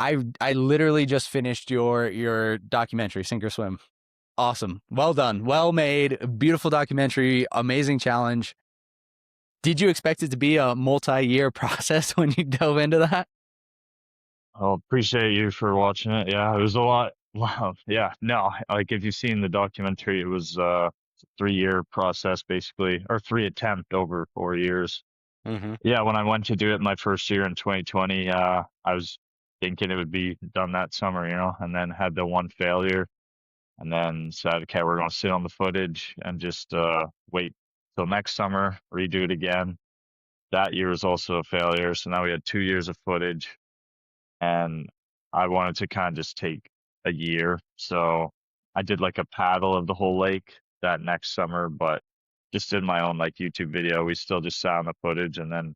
I literally just finished your documentary, Sink or Swim. Awesome. Well done. Well made. Beautiful documentary. Amazing challenge. Did you expect it to be a multi-year process when you dove into that? I'll appreciate you for watching it. Yeah, it was a lot. Wow. Yeah. No, like if you've seen the documentary, it was a 3 year process basically, or three attempt over 4 years. Mm-hmm. Yeah, when I went to do it my first year in 2020, I was thinking it would be done that summer, and then had the one failure, and then said, okay, we're going to sit on the footage and just wait till next summer, redo it again. That year was also a failure, so now we had 2 years of footage, and I wanted to kind of just take a year. So I did like a paddle of the whole lake that next summer, but just did my own like YouTube video. We still just sat on the footage, and then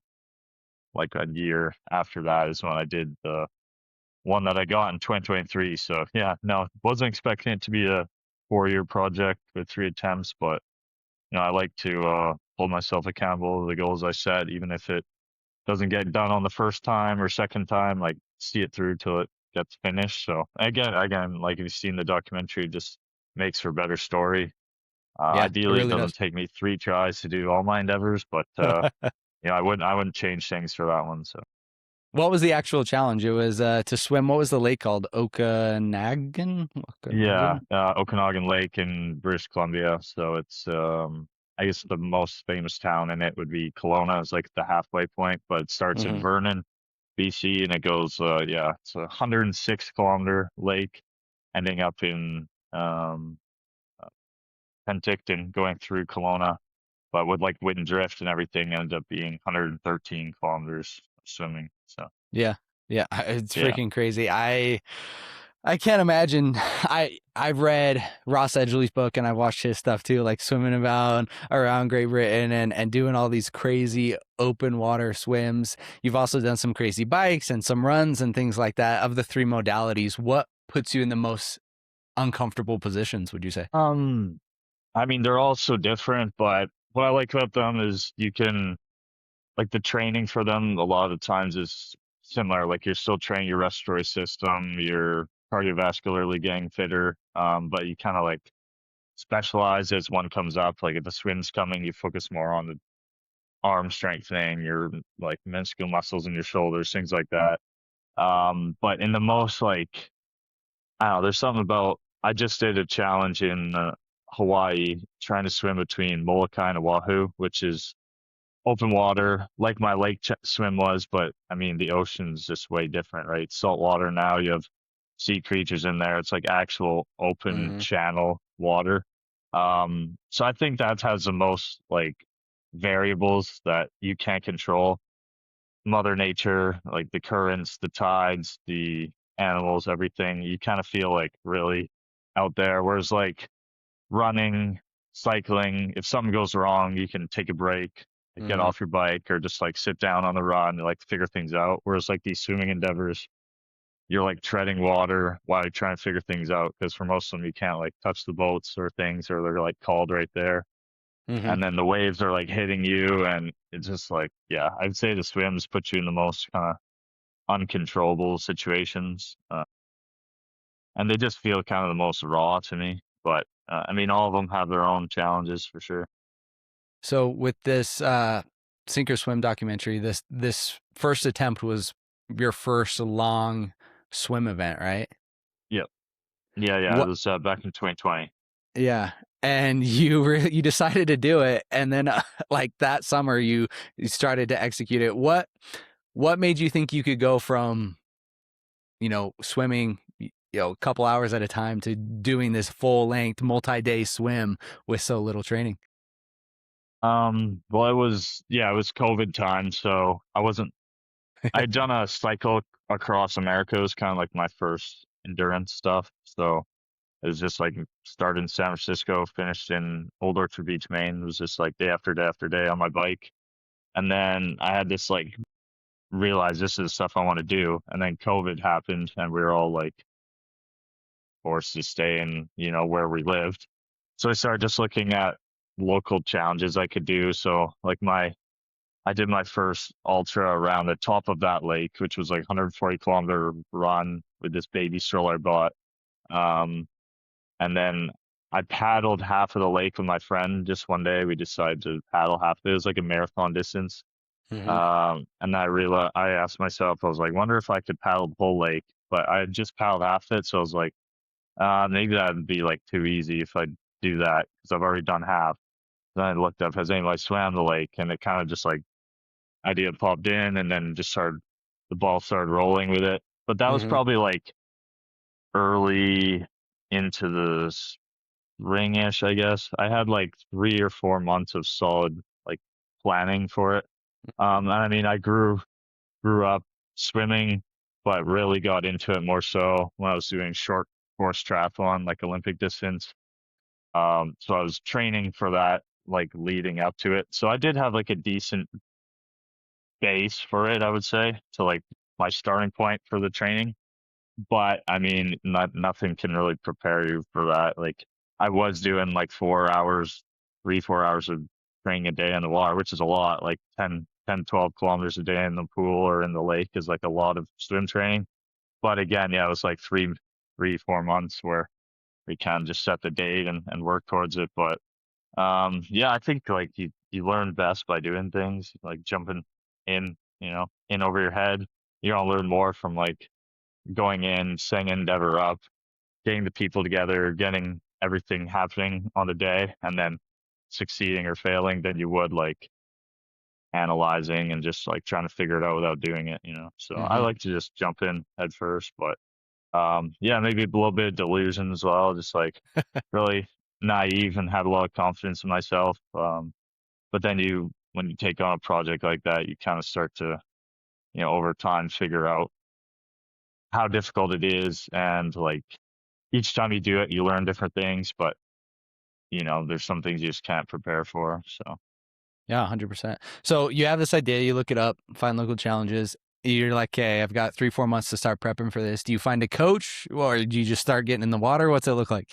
like a year after that is when I did the one that I got in 2023. So yeah, no, wasn't expecting it to be a 4 year project with three attempts, but I like to hold myself accountable to the goals I set, even if it doesn't get done on the first time or second time, like see it through till it gets finished. So again, like if you've seen the documentary, it just makes for a better story. Yeah, it Ideally, it really doesn't does. take me 3 tries to do all my endeavors, but I wouldn't change things for that one. So What was the actual challenge? It was to swim. What was the lake called? Okanagan? yeah, Okanagan? Okanagan Lake in British Columbia. So it's I guess the most famous town in it would be Kelowna. It's like the halfway point, but it starts in Mm-hmm. Vernon, BC, and it goes yeah, it's a 106 kilometer lake, ending up in Penticton, going through Kelowna, but with like wind drift and everything, ended up being 113 kilometers swimming. So Yeah. Yeah. It's yeah. freaking crazy. I can't imagine. I've read Ross Edgley's book and I've watched his stuff too, like swimming about around Great Britain and doing all these crazy open water swims. You've also done some crazy bikes and some runs and things like that. Of the three modalities, what puts you in the most uncomfortable positions, would you say? Um, I mean, they're all so different, but what I like about them is you can, like, the training for them a lot of times is similar. Like you're still training your respiratory system, your cardiovascularly getting fitter, but you kind of like specialize as one comes up. Like if the swim's coming, you focus more on the arm strengthening, your like minuscule muscles in your shoulders, things like that. But in the most like, I don't know, there's something about, I just did a challenge in Hawaii trying to swim between Molokai and Oahu, which is open water, like my swim was, but I mean, the ocean's just way different, right? Salt water now, you have sea creatures in there. It's like actual open Mm-hmm. channel water. So I think that has the most like variables that you can't control. Mother Nature, like the currents, the tides, the animals, everything. You kind of feel like really out there. Whereas like running, cycling, if something goes wrong, you can take a break, like, get Mm-hmm. off your bike, or just like sit down on the run and like figure things out. Whereas like these swimming endeavors, you're like treading water while you're trying to figure things out. Because for most of them, you can't like touch the boats or things, or they're like called right there. Mm-hmm. And then the waves are like hitting you, and it's just like, yeah, I'd say the swims put you in the most kind of uncontrollable situations. And they just feel kind of the most raw to me. But I mean, all of them have their own challenges for sure. So with this sink or swim documentary, this first attempt was your first long swim event, right? Yep. Yeah. It What? was back in 2020. Yeah. And you decided to do it, and then like that summer you started to execute it. What made you think you could go from swimming a couple hours at a time to doing this full length multi-day swim with so little training? Well, it was COVID time, so I'd done a cycle across America. It was kind of like my first endurance stuff. So it was just like started in San Francisco, finished in Old Orchard Beach, Maine. It was just like day after day after day on my bike. And then I had this like realize this is the stuff I want to do. And then COVID happened and we were all like forced to stay in, where we lived. So I started just looking at local challenges I could do. So like my I did my first ultra around the top of that lake, which was like 140-kilometer run with this baby stroller I bought. Um, and then I paddled half of the lake with my friend just one day. We decided to paddle half of it. It was like a marathon distance. Hmm. And I realized, I asked myself, I was like, wonder if I could paddle the whole lake, but I had just paddled half it. So I was like, maybe that'd be like too easy if I do that because I've already done half. Then I looked up, has anybody swam the lake? And it kind of just like idea popped in and then just started, the ball started rolling with it. But that was Hmm. probably like early into the spring-ish, I guess. I had like 3 or 4 months of solid like planning for it. And I mean, I grew up swimming, but really got into it more so when I was doing short course triathlon, like Olympic distance. So I was training for that, like leading up to it. So I did have like a decent base for it, I would say, to like my starting point for the training. But I mean, nothing can really prepare you for that. Like I was doing like 4 hours, 4 hours of training a day in the water, which is a lot, like 12 kilometers a day in the pool or in the lake is like a lot of swim training. But again, yeah, it was like 4 months where we can just set the date and work towards it. But yeah, I think like you learn best by doing things like jumping in, in over your head. You're gonna learn more from like going in, setting an endeavor up, getting the people together, getting everything happening on the day, and then succeeding or failing than you would like analyzing and just like trying to figure it out without doing it. So I Hmm. like to just jump in head first, but yeah, maybe a little bit of delusion as well, just like really naive and had a lot of confidence in myself. But then when you take on a project like that, you kind of start to, over time figure out how difficult it is. And like each time you do it, you learn different things, but there's some things you just can't prepare for. So Yeah, 100%. So you have this idea, you look it up, find local challenges. You're like, okay, I've got 3, 4 months to start prepping for this. Do you find a coach or do you just start getting in the water? What's it look like?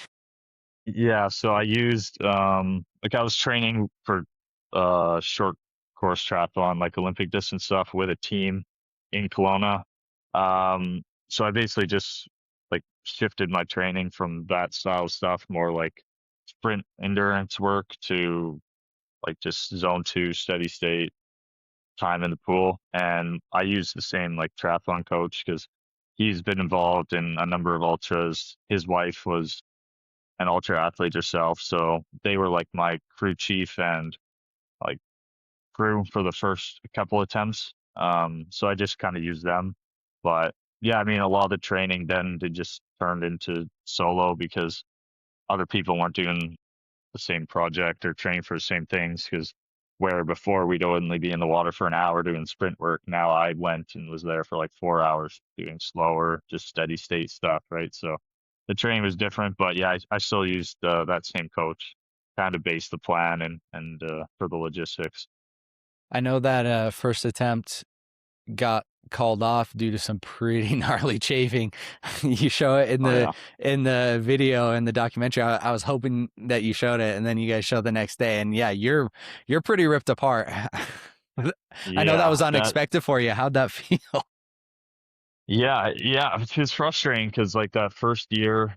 yeah, so I used like I was training for short course triathlon, like Olympic distance stuff with a team in Kelowna. So I basically just like shifted my training from that style of stuff, more like sprint endurance work to like just zone 2 steady state time in the pool. And I use the same like triathlon coach because he's been involved in a number of ultras. His wife was an ultra athlete herself, so they were like my crew chief and like crew for the first couple attempts. So I just kind of used them. But yeah, I mean, a lot of the training then they just turned into solo because other people weren't doing the same project or training for the same things because where before we'd only be in the water for an hour doing sprint work, now I went and was there for like 4 hours doing slower, just steady state stuff, right? So the training was different, but yeah, I still used that same coach kind of base the plan and for the logistics. I know that first attempt got called off due to some pretty gnarly chafing. You show it in Oh the yeah, video in the documentary. I was hoping that you showed it, and then you guys showed the next day, and yeah, you're pretty ripped apart. I know that was yeah, that unexpected for you. How'd that feel? yeah, it was frustrating because like that first year,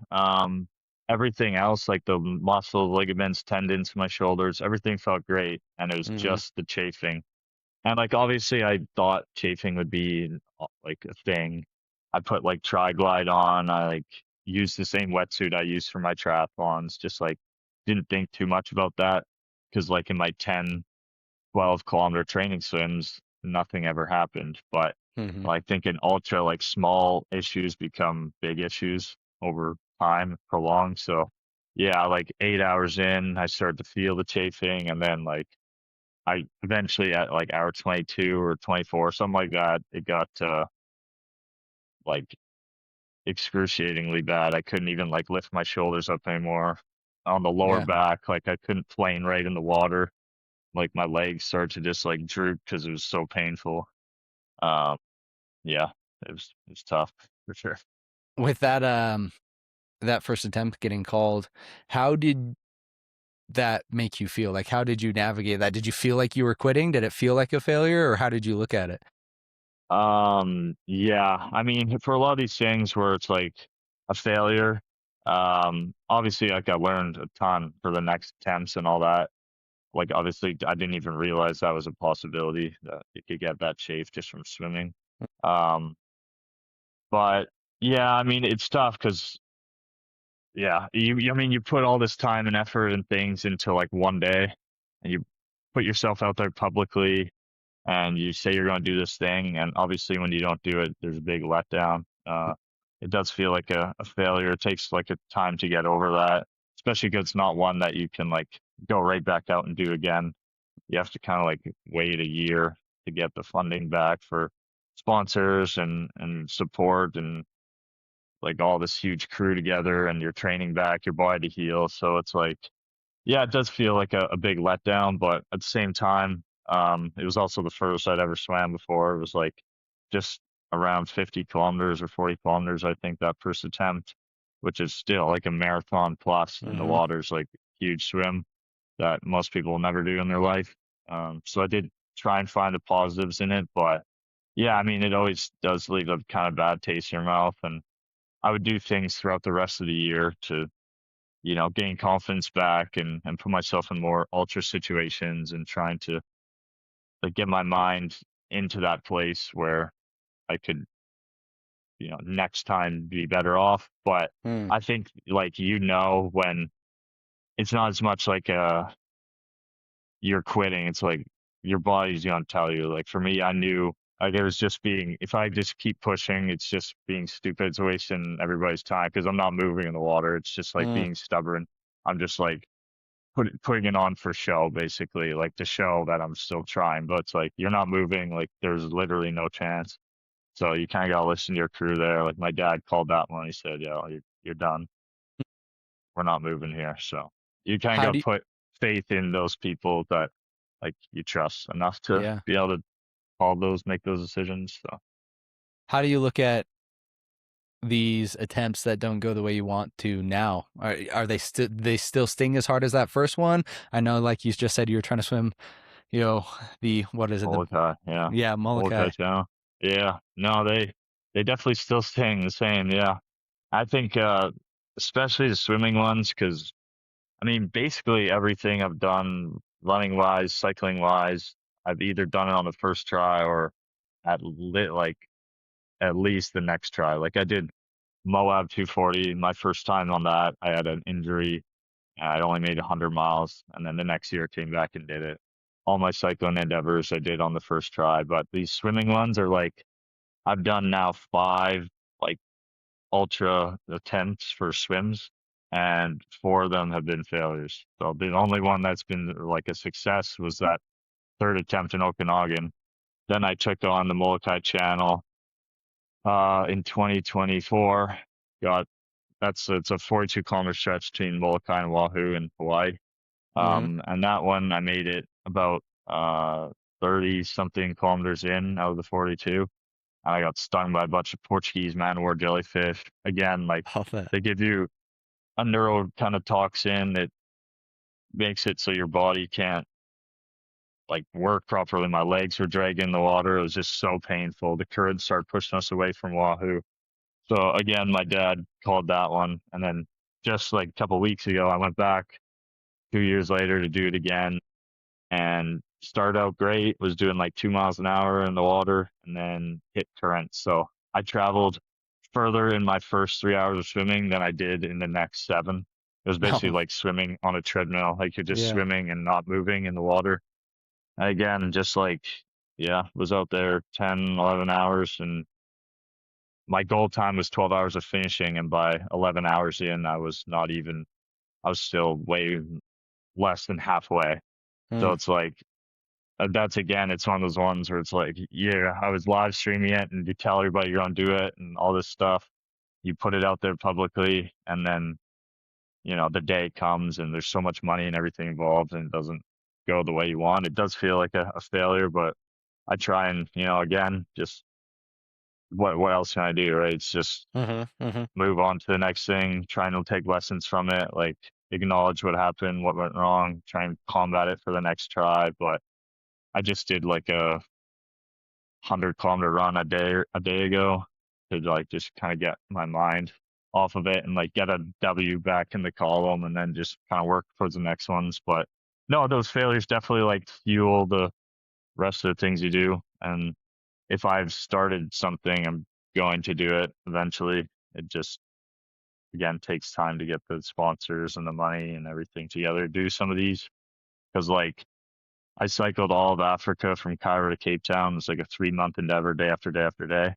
everything else, like the muscle, ligaments, tendons, my shoulders, everything felt great, and it was Hmm. just the chafing. And like obviously I thought chafing would be like a thing. I put like tri-glide on, I like used the same wetsuit I used for my triathlons, just like didn't think too much about that because like in my 10, 12-kilometer training swims, nothing ever happened. But Hmm. I think in ultra, like small issues become big issues over time, prolonged. So yeah, like 8 hours in, I started to feel the chafing, and then like I eventually at like hour 22 or 24, something like that, it got like excruciatingly bad. I couldn't even like lift my shoulders up anymore. On the lower Yeah. back, like I couldn't plane right in the water. Like my legs started to just like droop because it was so painful. Um, yeah, it was tough for sure. With that first attempt getting called, how did that make you feel? Like, how did you navigate that? Did you feel like you were quitting? Did it feel like a failure, or how did you look at it? Yeah, I mean, for a lot of these things where it's like a failure, obviously, like I learned a ton for the next attempts and all that. Like, obviously, I didn't even realize that was a possibility that you could get that chafe just from swimming. Um, but yeah, I mean, it's tough because yeah, I mean, you put all this time and effort and things into like one day, and you put yourself out there publicly, and you say you're going to do this thing, and obviously when you don't do it, there's a big letdown. It does feel like a failure. It takes like a time to get over that, especially because it's not one that you can like go right back out and do again. You have to kind of like wait a year to get the funding back for sponsors and support and like all this huge crew together and your training back, your body to heal. So it's like, yeah, it does feel like a big letdown, but at the same time, it was also the furthest I'd ever swam before. It was like just around 50 kilometers or 40 kilometers, I think, that first attempt, which is still like a marathon plus in the Mm-hmm. water's like huge swim that most people will never do in their life. So I did try and find the positives in it, but yeah, I mean, it always does leave a kind of bad taste in your mouth. And I would do things throughout the rest of the year to gain confidence back and put myself in more ultra situations and trying to like get my mind into that place where I could, next time be better off. But Mm. I think like, when it's not as much like you're quitting, it's like your body's gonna tell you. Like for me, I knew like it was just being if I just keep pushing, it's just being stupid. It's wasting everybody's time because I'm not moving in the water. It's just like Mm. being stubborn. I'm just like putting it on for show, basically, like to show that I'm still trying. But it's like you're not moving, like there's literally no chance. So you kind of gotta listen to your crew there. Like my dad called that one. He said, "Yo, you're done. We're not moving here." So you kind of How gotta do you, put faith in those people that like you trust enough to yeah. be able to make those decisions. So How do you look at these attempts that don't go the way you want to now? Are they still sting as hard as that first one? I know, like you just said, you were trying to swim, you know, the what is it? The Molokai, yeah, yeah, Molokai Molokai. channel, yeah. No, they definitely still staying the same. Yeah, I think especially the swimming ones, because I mean, basically everything I've done running wise, cycling wise, I've either done it on the first try or like at least the next try. Like I did Moab 240, my first time on that, I had an injury. I only made 100 miles, and then the next year came back and did it. All my cycling endeavors I did on the first try, but these swimming ones are like I've done now 5 like ultra attempts for swims, and 4 of them have been failures. So the only one that's been like a success was that third attempt in Okanagan. Then I took on the Molokai Channel in 2024. Got it's a 42-kilometer stretch between Molokai and Oahu in Hawaii. Mm-hmm. And that one I made it about 30 something kilometers in out of the 42. And I got stung by a bunch of Portuguese man o' war jellyfish. Again, like All that. they give you a neuro kind of toxin that makes it so your body can't like work properly. My legs were dragging in the water. It was just so painful. The current started pushing us away from Wahoo. So again, my dad called that one. And then just like a couple weeks ago, I went back 2 years later to do it again and started out great, was doing like 2 miles an hour in the water and then hit currents. So I traveled further in my first 3 hours of swimming than I did in the next 7. It was basically No. like swimming on a treadmill, like you're just Yeah. swimming and not moving in the water. And again, just like, yeah, was out there 10, 11 hours, and my goal time was 12 hours of finishing. And by 11 hours in, I was still way less than halfway. So Mm. it's like, that's again, it's one of those ones where it's like, yeah, I was live streaming it and you tell everybody you're going to do it and all this stuff. You put it out there publicly, and then, the day comes and there's so much money and everything involved and it doesn't go the way you want. It does feel like a failure, but I try and, again, just what else can I do, right? It's just Mm-hmm. Mm-hmm. move on to the next thing, trying to take lessons from it. Like, acknowledge what happened, what went wrong, try and combat it for the next try. But I just did like a 100-kilometer run a day ago to like just kind of get my mind off of it and like get a W back in the column and then just kind of work towards the next ones. But no, those failures definitely like fuel the rest of the things you do. And if I've started something, I'm going to do it eventually. It just again takes time to get the sponsors and the money and everything together to do some of these. Because like I cycled all of Africa from Cairo to Cape Town. It's like a 3-month endeavor, day after day after day.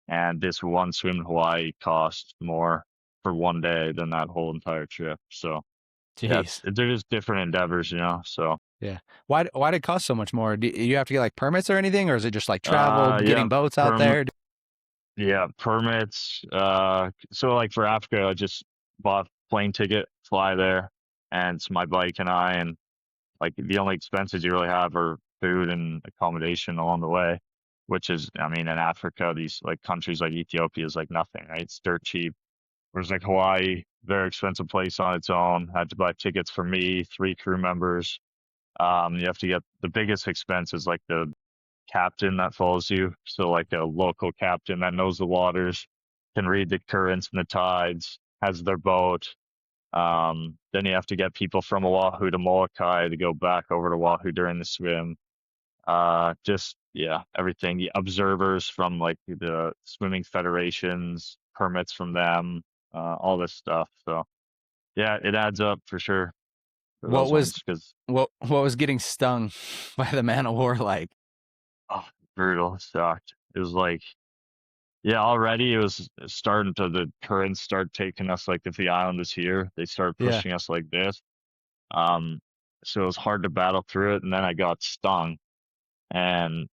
And this one swim in Hawaii cost more for one day than that whole entire trip. So yeah, Jeez. they're just different endeavors, you know. So Yeah. Why did it cost so much more? Do you have to get like permits or anything, or is it just like travel, yeah, getting boats out perm there? yeah, permits. So like for Africa, I just bought a plane ticket, fly there, and it's my bike and I, and like the only expenses you really have are food and accommodation along the way, which is, I mean, in Africa, these like countries like Ethiopia is like nothing, right? It's dirt cheap. Whereas like Hawaii, very expensive place on its own. Had to buy tickets for me, 3 crew members. You have to get the biggest expense is like the captain that follows you. So like a local captain that knows the waters, can read the currents and the tides, has their boat. Then you have to get people from Oahu to Molokai to go back over to Oahu during the swim. Just yeah, everything. The observers from like the swimming federations, permits from them, all this stuff. So yeah, it adds up for sure for What those was ones because what was getting stung by the man of war like? oh, brutal. It sucked. It was like yeah, already it was starting to the currents start taking us like if the island was here, they started Yeah. pushing us like this. Um, so it was hard to battle through it, and then I got stung. And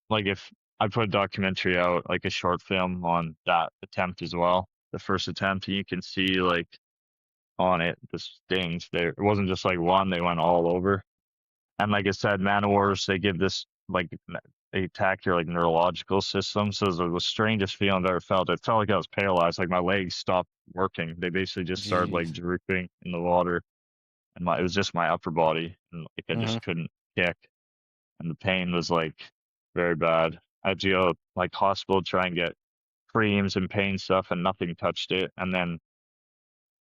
like if I put a documentary out, like a short film on that attempt as well, the first attempt, and you can see like on it the stings. There, it wasn't just like one; they went all over. And like I said, man of wars, they give this like they attack your like neurological system. So it was the strangest feeling I've ever felt. It felt like I was paralyzed. Like my legs stopped working. They basically just started like Jeez. drooping in the water, and it was just my upper body, and like I Uh-huh. just couldn't kick, and the pain was like very bad. I had to go like hospital try and get creams and pain stuff, and nothing touched it. And then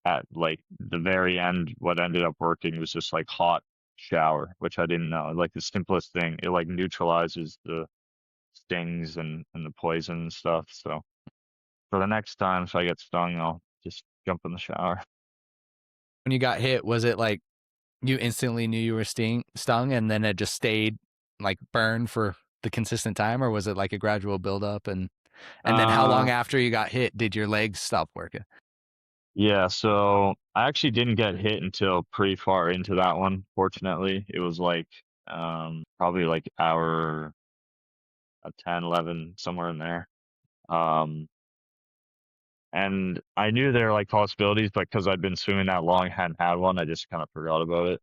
at like the very end, what ended up working was just like hot shower, which I didn't know. Like the simplest thing, it like neutralizes the stings and the poison and stuff. So for the next time, if I get stung, I'll just jump in the shower. When you got hit, was it like you instantly knew you were stung, and then it just stayed like burned for the consistent time, or was it like a gradual buildup? And then how long Uh, after you got hit did your legs stop working? yeah, so I actually didn't get hit until pretty far into that one. Fortunately, it was like probably like hour 10, 11, somewhere in there. Um, and I knew there were like possibilities, but because I'd been swimming that long, hadn't had one, I just kind of forgot about it.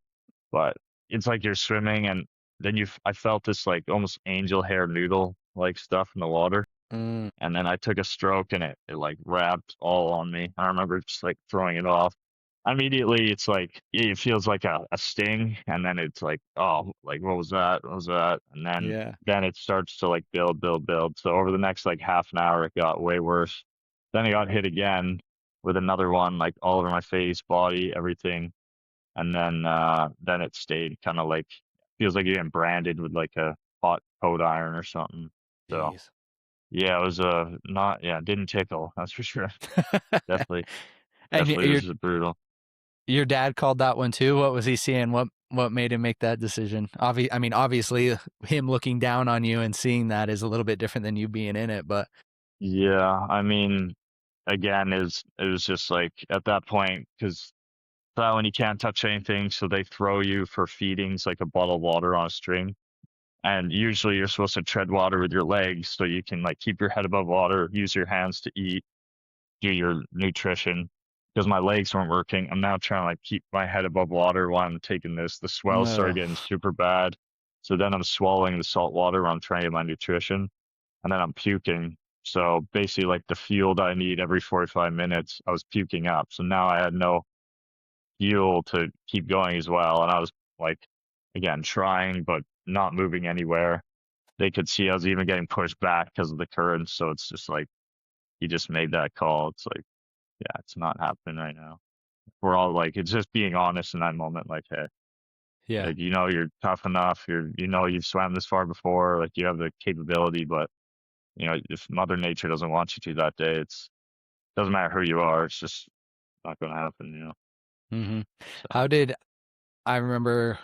But it's like you're swimming, and then I felt this like almost angel hair noodle like stuff in the water. Mm, And then I took a stroke and it like wrapped all on me. I remember just like throwing it off. Immediately, it's like it feels like a sting, and then it's like, oh, like what was that? What was that? And yeah. then it starts to like build, build, build. So over the next like half an hour, it got way worse. Then I got hit again with another one, like all over my face, body, everything. And then it stayed kind of like feels like you're getting branded with like a hot coat iron or something. So Jeez. yeah, it was not yeah, it didn't tickle, that's for sure. Definitely, And definitely was brutal. your dad called that one too. What was he seeing? What made him make that decision? I mean, obviously, him looking down on you and seeing that is a little bit different than you being in it. But Yeah, I mean, again, it was just like at that point because that when you can't touch anything, so they throw you for feedings like a bottle of water on a string. And usually you're supposed to tread water with your legs so you can like keep your head above water, use your hands to eat, do your nutrition. Because my legs weren't working, I'm now trying to like keep my head above water while I'm taking this. The swells started no. getting super bad. So then I'm swallowing the salt water while I'm trying to get my nutrition. And then I'm puking. So basically like the fuel that I need every 45 minutes, I was puking up. So now I had no fuel to keep going as well. And I was like, again, trying, but not moving anywhere. They could see I was even getting pushed back because of the current. So it's just like, he just made that call. It's like, yeah, it's not happening right now. We're all like, it's just being honest in that moment. Like, hey, Yeah. like, you're tough enough. You've swam this far before. Like, you have the capability, but if Mother Nature doesn't want you to that day, doesn't matter who you are. It's just not going to happen. Hmm. So, How did I remember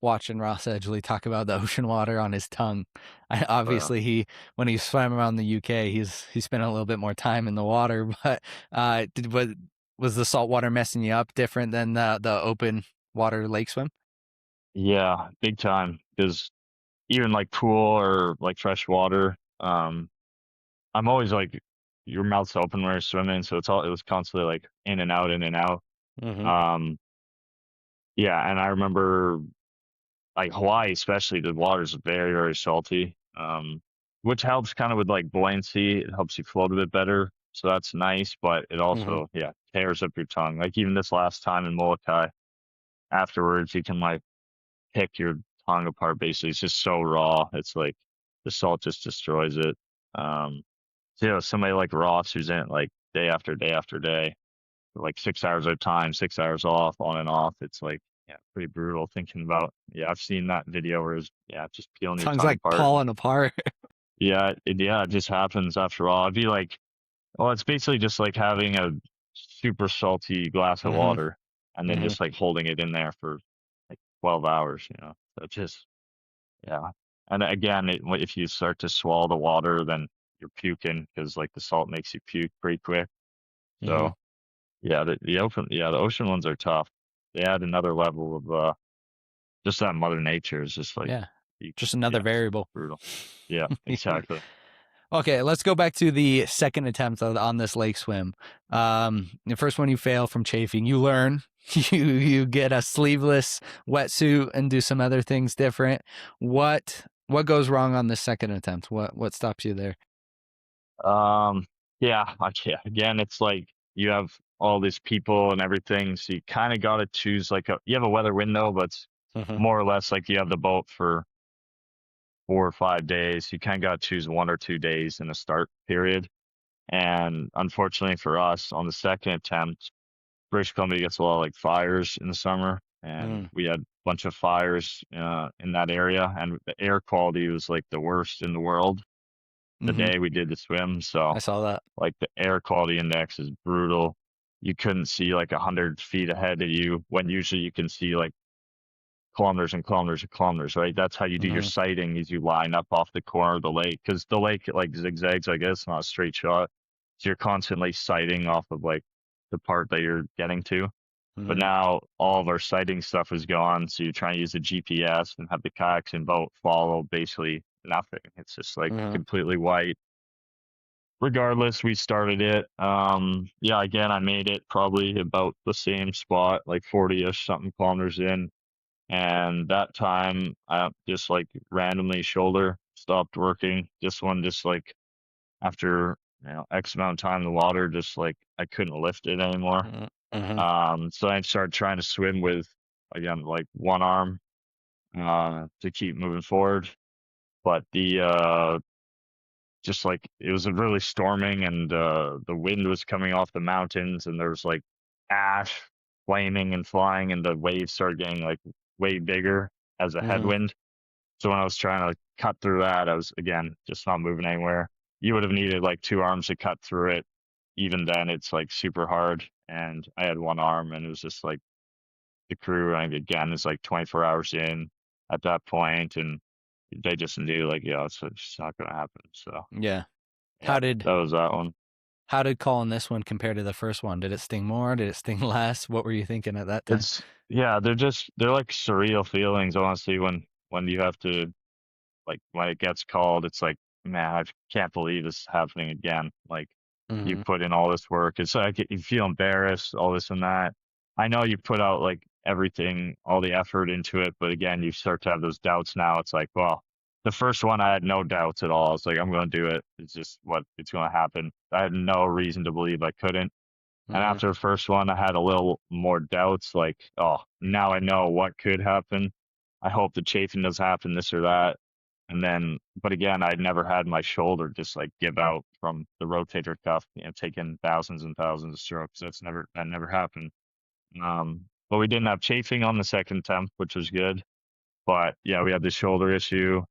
watching Ross Edgley talk about the ocean water on his tongue. uh, Obviously, when he swam around the UK, he spent a little bit more time in the water. But was the salt water messing you up different than the open water lake swim? yeah, big time. Because even like pool or like fresh water, I'm always like, your mouth's open when you're swimming, so it was constantly like in and out, in and out. Hmm. Um, yeah, and I remember like Hawaii, especially, the water's very, very salty, which helps kind of with like buoyancy. It helps you float a bit better, so that's nice. But it Hmm. also, yeah, tears up your tongue. Like even this last time in Molokai, afterwards, you can like pick your tongue apart. Basically, it's just so raw. It's like the salt just destroys it. Um, so, somebody like Ross who's in it like day after day after day, like 6 hours at a time, 6 hours off, on and off. It's like, yeah, pretty brutal thinking about. Yeah, I've seen that video where it's, yeah, just peeling your Tongue's tongue like apart. falling apart. Yeah, it just happens after all. I'd be like, well, it's basically just like having a super salty glass of Hmm. water and then Hmm. just like holding it in there for like 12 hours. So it just, yeah. And again, if you start to swallow the water, then you're puking because like the salt makes you puke pretty quick. Hmm. So yeah, the ocean ones are tough. They add another level of just that Mother Nature is just like, Yeah, you, just another yeah, it's variable. brutal. Yeah, exactly. Okay, let's go back to the second attempt on this lake swim. The first one you fail from chafing, you learn. You get a sleeveless wetsuit and do some other things different. What goes wrong on the second attempt? What stops you there? Um, yeah, like, yeah, again, it's like you have all these people and everything, so you kind of got to choose like you have a weather window, but it's Hmm. more or less like you have the boat for 4 or 5 days. You kind of got to choose 1 or 2 days in a start period. And unfortunately for us, on the second attempt, British Columbia gets a lot of like fires in the summer, and Mm. we had a bunch of fires in that area, and the air quality was like the worst in the world the Hmm. day we did the swim. So I saw that. like the air quality index is brutal. You couldn't see like 100 feet ahead of you when usually you can see like kilometers and kilometers and kilometers, right? That's how you do your Hmm. sighting is you line up off the corner of the lake because the lake like zigzags, I guess, not a straight shot. So you're constantly sighting off of like the part that you're getting to. But Hmm. now all of our sighting stuff is gone. So you're trying to use the GPS and have the kayaks and boat follow basically nothing. It's just like Hmm. completely white. Regardless, we started it. Yeah, again, I made it probably about the same spot, like 40-ish something kilometers in. And that time, I just like randomly shoulder stopped working. This one, just like after, X amount of time in the water, just like I couldn't lift it anymore. Hmm. So I started trying to swim with, again, like one arm, to keep moving forward. But just like it was really storming and the wind was coming off the mountains and there was like ash flaming and flying and the waves started getting like way bigger as a Hmm. headwind. So when I was trying to cut through that, I was again just not moving anywhere. You would have needed like two arms to cut through it. Even then, it's like super hard. And I had one arm, and it was just like the crew. And again, it's like 24 hours in at that point, and they just knew like, yeah, it's just not gonna happen. So Yeah. yeah, How did that was that one. how did calling this one compare to the first one? Did it sting more? Did it sting less? What were you thinking at that time? It's yeah, they're like surreal feelings, honestly, when you have to like when it gets called, it's like, man, I can't believe this is happening again. Like you Hmm. put in all this work. It's like you feel embarrassed, all this and that. I know you put out like everything, all the effort into it, but again, you start to have those doubts now. It's like, well, the first one I had no doubts at all. It's like I'm gonna do it. It's just what it's gonna happen. I had no reason to believe I couldn't. And Mhm. after the first one, I had a little more doubts, like, oh, now I know what could happen. I hope the chafing doesn't happen, this or that. And then, but again, I'd never had my shoulder just like give out from the rotator cuff, taking thousands and thousands of strokes. That never happened. But we didn't have chafing on the second attempt, which was good. But yeah, we had the shoulder issue.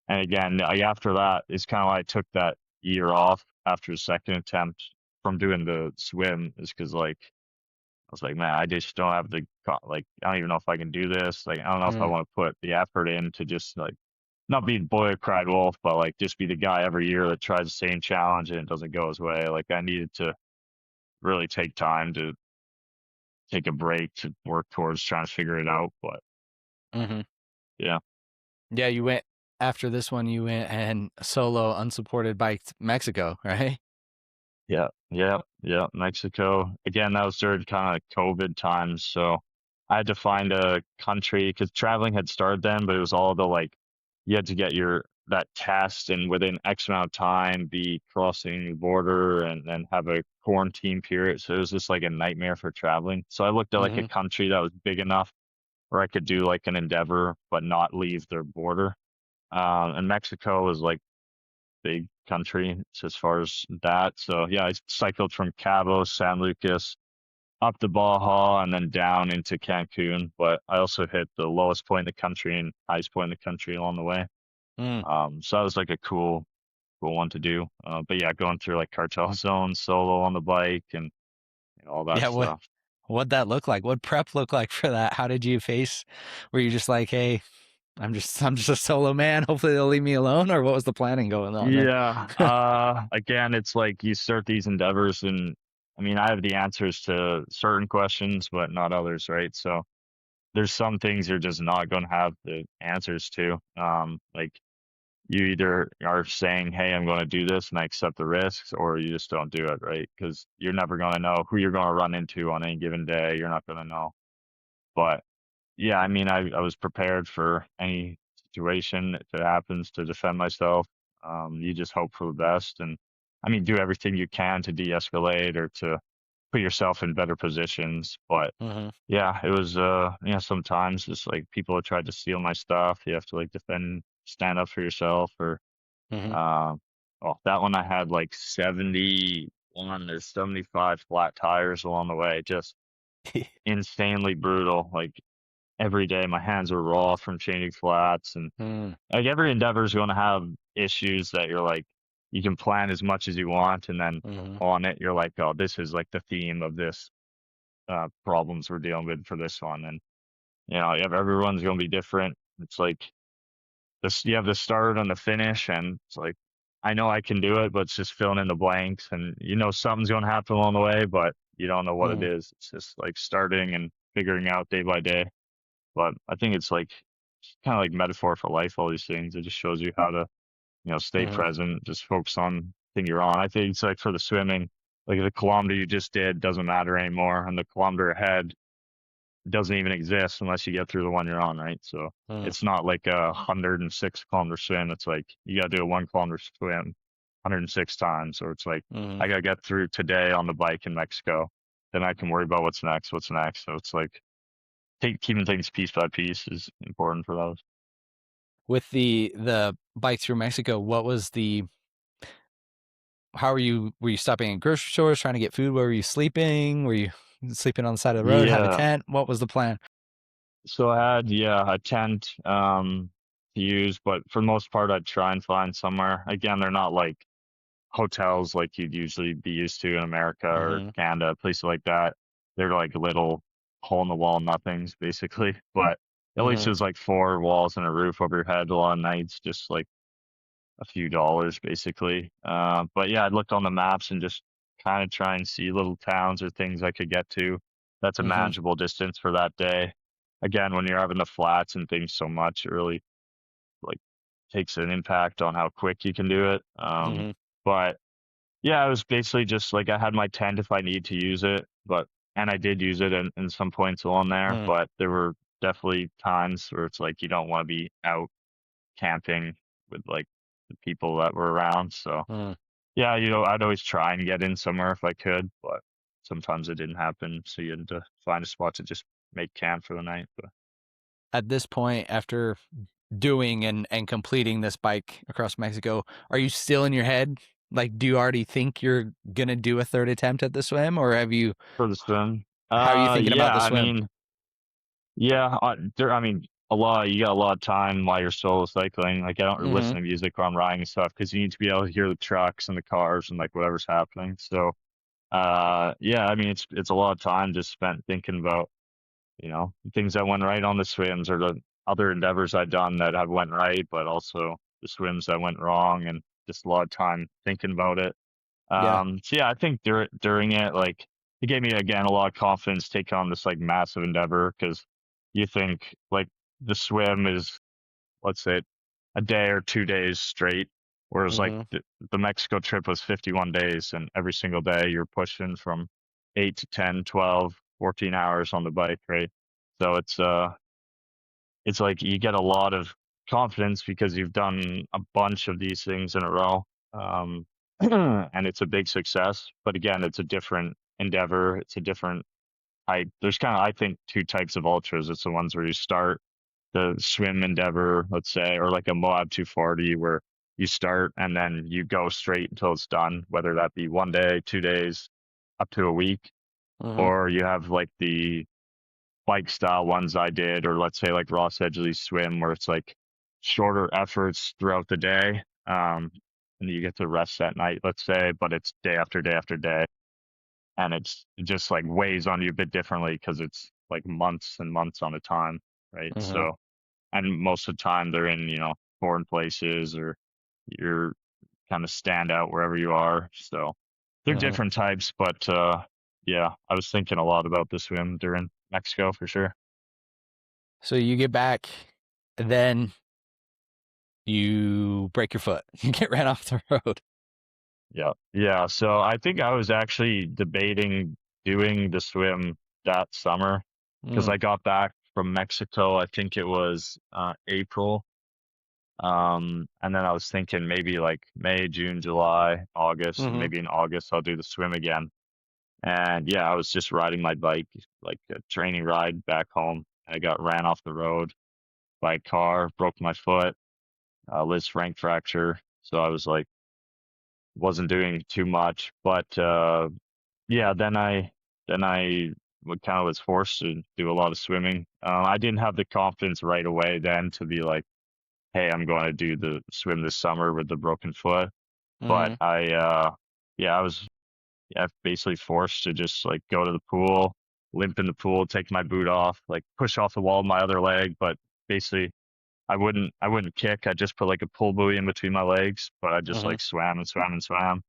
And again, like after that, it's kind of why I took that year off after the second attempt from doing the swim, is because like I was like, man, I just don't have like I don't even know if I can do this. Like I don't know if I Mm. want to put the effort in to just like not be the boy who cried wolf, but like just be the guy every year that tries the same challenge and it doesn't go his way. Like I needed to really take time to take a break to work towards trying to figure it out. But Mhm. yeah. Yeah, you went after this one, you went and solo unsupported biked Mexico, right? Yeah, yeah, yeah. Mexico. Again, that was during kind of COVID times. So I had to find a country because traveling had started then, but it was all the like, you had to get that test and within X amount of time be crossing the border and then have a quarantine period. So it was just like a nightmare for traveling. So I looked at like a Mhm. country that was big enough where I could do like an endeavor, but not leave their border. And Mexico was like, big country as far as that. So yeah, I cycled from Cabo, San Lucas, up to Baja, and then down into Cancun. But I also hit the lowest point in the country and highest point in the country along the way. Mm. So that was like a cool one to do. But yeah, going through like cartel zones solo on the bike and all that Yeah, stuff. what'd that look like? What prep look like for that? How did you face? Were you just like, hey, I'm just a solo man. Hopefully they'll leave me alone, or what was the planning going on there? Yeah. Again, it's like you start these endeavors and I mean, I have the answers to certain questions, but not others, right? So there's some things you're just not going to have the answers to. Like you either are saying, "Hey, I'm going to do this and I accept the risks," or you just don't do it, right? Because you're never going to know who you're going to run into on any given day. You're not going to know. But yeah, I mean, I was prepared for any situation if it happens to defend myself. You just hope for the best, and I mean, do everything you can to de-escalate or to put yourself in better positions. But Mhm. yeah, it was sometimes just like people have tried to steal my stuff. You have to like stand up for yourself or Mhm. um oh, that one I had like 71 or 75 flat tires along the way, just insanely brutal. Like every day my hands were raw from changing flats and Mm. like every endeavor is going to have issues that you're like you can plan as much as you want and then Mhm. on it you're like, oh, this is like the theme of this problems we're dealing with for this one. And everyone's going to be different. It's like this, you have the start and the finish, and it's like I know I can do it, but it's just filling in the blanks, and something's going to happen along the way, but you don't know what it Mm. is. It's just like starting and figuring out day by day. But I think it's like kind of like metaphor for life. All these things, it just shows you how to stay Mhm. present, just focus on the thing you're on. I think it's like for the swimming, like the kilometer you just did doesn't matter anymore, and the kilometer ahead doesn't even exist unless you get through the one you're on, right? So Mm. it's not like a 106-kilometer swim. It's like you got to do a 1 kilometer swim 106 times, or it's like Mhm. I got to get through today on the bike in Mexico. Then I can worry about what's next, what's next. So it's like keeping things piece by piece is important for those. With the bike through Mexico, what was the how were you stopping at grocery stores trying to get food? Where were you sleeping? Were you sleeping on the side of the road, have a Yeah. tent? What was the plan? So I had, yeah, a tent to use, but for the most part, I'd try and find somewhere. Again, they're not like hotels like you'd usually be used to in America or Mhm. Canada, places like that. They're like little hole in the wall nothings basically. But at least Mhm. there's like four walls and a roof over your head a lot of nights, just like a few dollars basically. But yeah, I'd look on the maps and just kind of try and see little towns or things I could get to. That's a Mhm. manageable distance for that day. Again, when you're having the flats and things so much, it really like takes an impact on how quick you can do it. Mhm. But yeah, it was basically just like I had my tent if I need to use it, and I did use it in some points along there, Mm. but there were definitely times where it's like you don't want to be out camping with like the people that were around. So Mm. yeah, I'd always try and get in somewhere if I could, but sometimes it didn't happen. So you had to find a spot to just make camp for the night. But At this point, after doing and completing this bike across Mexico, are you still in your head? Like, do you already think you're gonna do a third attempt at the swim, or have you? for the swim, How are you thinking about yeah, the swim? yeah, I mean, you got a lot of time while you're solo cycling. Like, I don't really Mm-hmm. listen to music while I'm riding and stuff because you need to be able to hear the trucks and the cars and like whatever's happening. So, yeah, I mean, it's a lot of time just spent thinking about, things that went right on the swims or the other endeavors I've done that have went right, but also the swims that went wrong, and just a lot of time thinking about it. Yeah. So yeah, I think during it, like, it gave me again a lot of confidence to take on this like massive endeavor because you think like the swim is, let's say, a day or 2 days straight, whereas like Mm-hmm. the Mexico trip was 51 days, and every single day you're pushing from 8 to 10, 12, 14 hours on the bike, right? So it's like you get a lot of confidence because you've done a bunch of these things in a row. Um, and it's a big success. But again, it's a different endeavor. It's a different type. There's kind of, I think, two types of ultras. It's the ones where you start the swim endeavor, let's say, or like a Moab 240, where you start and then you go straight until it's done, whether that be one day, 2 days, up to a week, Mm-hmm. or you have like the bike style ones I did, or let's say like Ross Edgley's swim, where it's like shorter efforts throughout the day. And you get to rest at night, let's say, but it's day after day after day. And it just like weighs on you a bit differently because it's like months and months on a time, right? Mm-hmm. So, and most of the time they're in, foreign places, or you're kind of stand out wherever you are. So they're Mm-hmm. different types, but yeah, I was thinking a lot about the swim during Mexico for sure. So you get back, and then you break your foot. You get ran off the road. Yeah. Yeah. So I think I was actually debating doing the swim that summer because Mm. I got back from Mexico. I think it was April. And then I was thinking maybe like May, June, July, August, and Mm-hmm. maybe in August I'll do the swim again. And yeah, I was just riding my bike, like a training ride back home. I got ran off the road by a car, broke my foot, Liz Frank fracture. So I was like, wasn't doing too much, but yeah, then I kind of was forced to do a lot of swimming. I didn't have the confidence right away then to be like, hey, I'm going to do the swim this summer with the broken foot. But Mm-hmm. yeah, I was, yeah, basically forced to just like go to the pool, limp in the pool, take my boot off, like push off the wall with my other leg. But basically, I wouldn't kick. I just put like a pull buoy in between my legs, but I just Mm-hmm. like swam and swam and swam.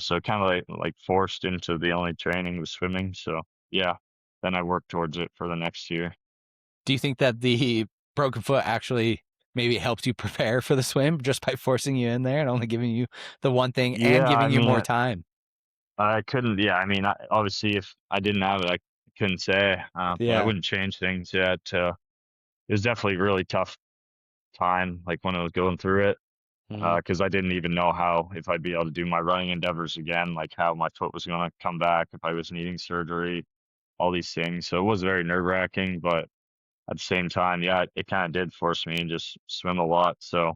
So kind of like forced into the only training was swimming. So yeah, then I worked towards it for the next year. Do you think that the broken foot actually maybe helped you prepare for the swim just by forcing you in there and only giving you the one thing and Yeah, I giving you mean, more time? I couldn't. Yeah, I mean, obviously, if I didn't have it, I couldn't say. But I Yeah. wouldn't change things yet. It was definitely a really tough time, like when I was going through it, Mm-hmm. because I didn't even know how if I'd be able to do my running endeavors again, like how my foot was going to come back, if I was needing surgery, all these things. So it was very nerve wracking, but at the same time, yeah, it kind of did force me to just swim a lot. So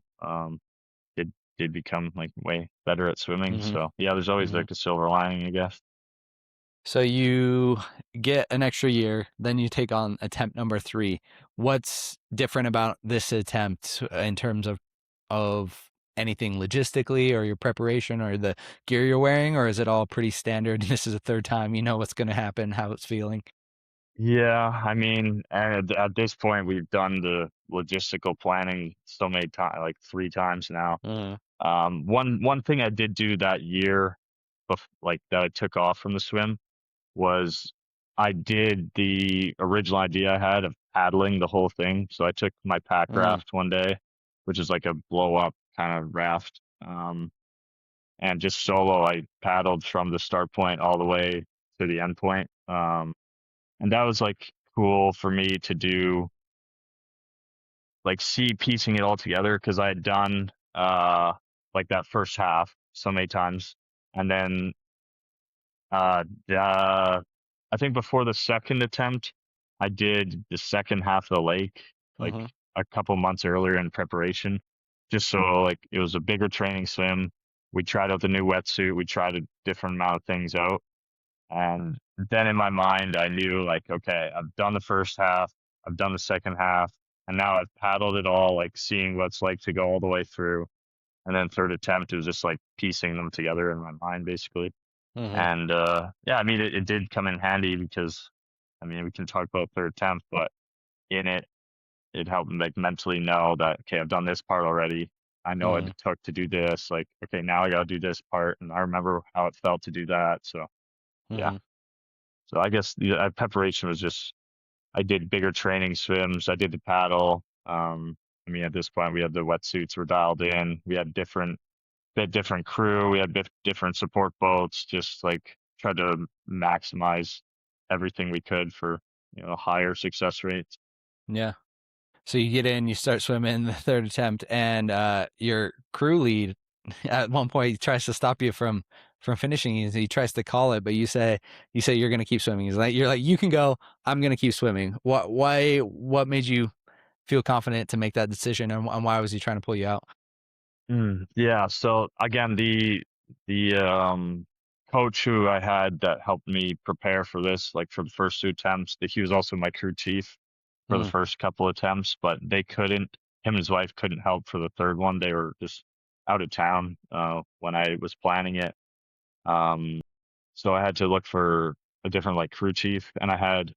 did become like way better at swimming. Mm-hmm. So yeah, there's always Mm-hmm. like a silver lining, I guess. So you get an extra year, then you take on attempt number 3. What's different about this attempt in terms of anything logistically or your preparation or the gear you're wearing, or is it all pretty standard? This is a third time, you know what's going to happen, how it's feeling. Yeah, I mean, and at this point, we've done the logistical planning so many times, like 3 times now. Mm-hmm. One thing I did do that year, like that I took off from the swim, was I did the original idea I had of paddling the whole thing. So I took my pack Mm-hmm. raft one day, which is like a blow up kind of raft, and just solo. I paddled from the start point all the way to the end point. And that was like cool for me to do, like see piecing it all together because I had done like that first half so many times, and then I think before the second attempt, I did the second half of the lake like Mm-hmm. a couple months earlier in preparation, just so like it was a bigger training swim. We tried out the new wetsuit. We tried a different amount of things out, and then in my mind, I knew like, okay, I've done the first half, I've done the second half, and now I've paddled it all, like seeing what it's like to go all the way through. And then third attempt, it was just like piecing them together in my mind, basically. Mm-hmm. And yeah, I mean, it did come in handy because, I mean, we can talk about third attempt, but in it, it helped me like mentally know that, okay, I've done this part already. I know what Mm-hmm. it took to do this. Like, okay, now I got to do this part. And I remember how it felt to do that. So, yeah. Mm-hmm. So I guess the preparation was just, I did bigger training swims. I did the paddle. I mean, at this point, we had the wetsuits were dialed in. We had different crew. We had different support boats. Just like tried to maximize everything we could for higher success rates. Yeah. So you get in, you start swimming the third attempt, and your crew lead at one point tries to stop you from finishing. He tries to call it, but you say you're gonna keep swimming. You're like you can go. I'm gonna keep swimming. What made you feel confident to make that decision, and why was he trying to pull you out? Yeah. So again, the coach who I had that helped me prepare for this, like for the first two attempts, he was also my crew chief for the Mm, first couple attempts, but they couldn't. Him and his wife couldn't help for the third one. They were just out of town when I was planning it. Um, so I had to look for a different like crew chief, and I had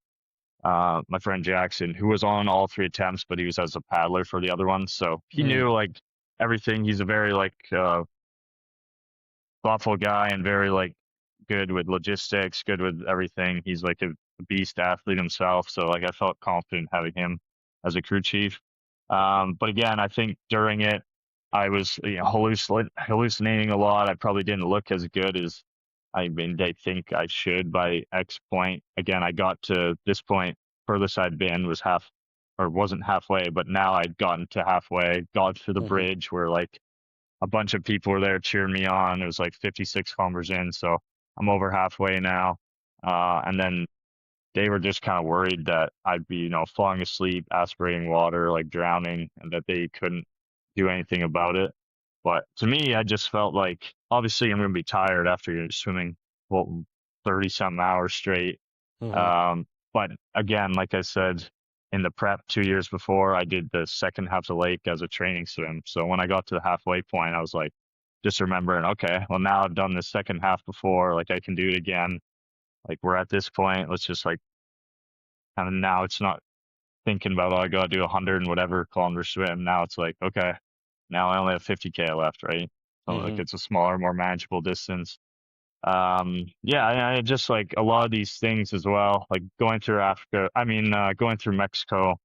my friend Jackson, who was on all three attempts, but he was as a paddler for the other ones. So he mm, knew like everything. He's a very like thoughtful guy and very like good with logistics, good with everything. He's like a beast athlete himself. So like I felt confident having him as a crew chief. But again, I think during it, I was hallucinating a lot. I probably didn't look as good as I mean they think I should by X point. Again, I got to this point, furthest I'd been was half or wasn't halfway, but now I'd gotten to halfway, got to the mhm, bridge where like a bunch of people were there cheering me on. It was like 56 kilometers in, so I'm over halfway now. And then they were just kind of worried that I'd be, falling asleep, aspirating water, like drowning, and that they couldn't do anything about it. But to me, I just felt like obviously I'm going to be tired after you're swimming, well, 30 some hours straight. mhm, Um, but again, like I said, in the prep 2 years before, I did the second half of the lake as a training swim. So when I got to the halfway point, I was like, just remembering, okay, well, now I've done the second half before, like I can do it again. Like we're at this point, let's just like kind of now it's not thinking about, oh, I got to do 100 and whatever kilometer swim. Now it's like, okay, now I only have 50K left, right? So like mhm, it's a smaller, more manageable distance. Yeah, I just like a lot of these things as well, like going through Africa, I mean, going through Mexico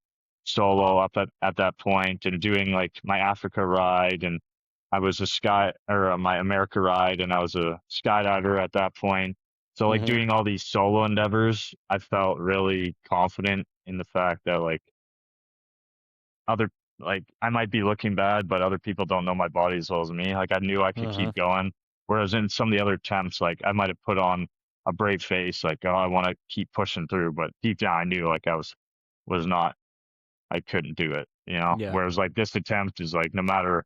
solo up at that point and doing like my Africa ride. And I was a sky or my America ride and I was a skydiver at that point. So like mhm, doing all these solo endeavors, I felt really confident in the fact that like other like I might be looking bad, but other people don't know my body as well as me. Like I knew I could mhm, keep going. Whereas in some of the other attempts, like I might have put on a brave face, like, oh, I want to keep pushing through, but deep down I knew like was not I couldn't do it, you know? yeah, Whereas like this attempt is like no matter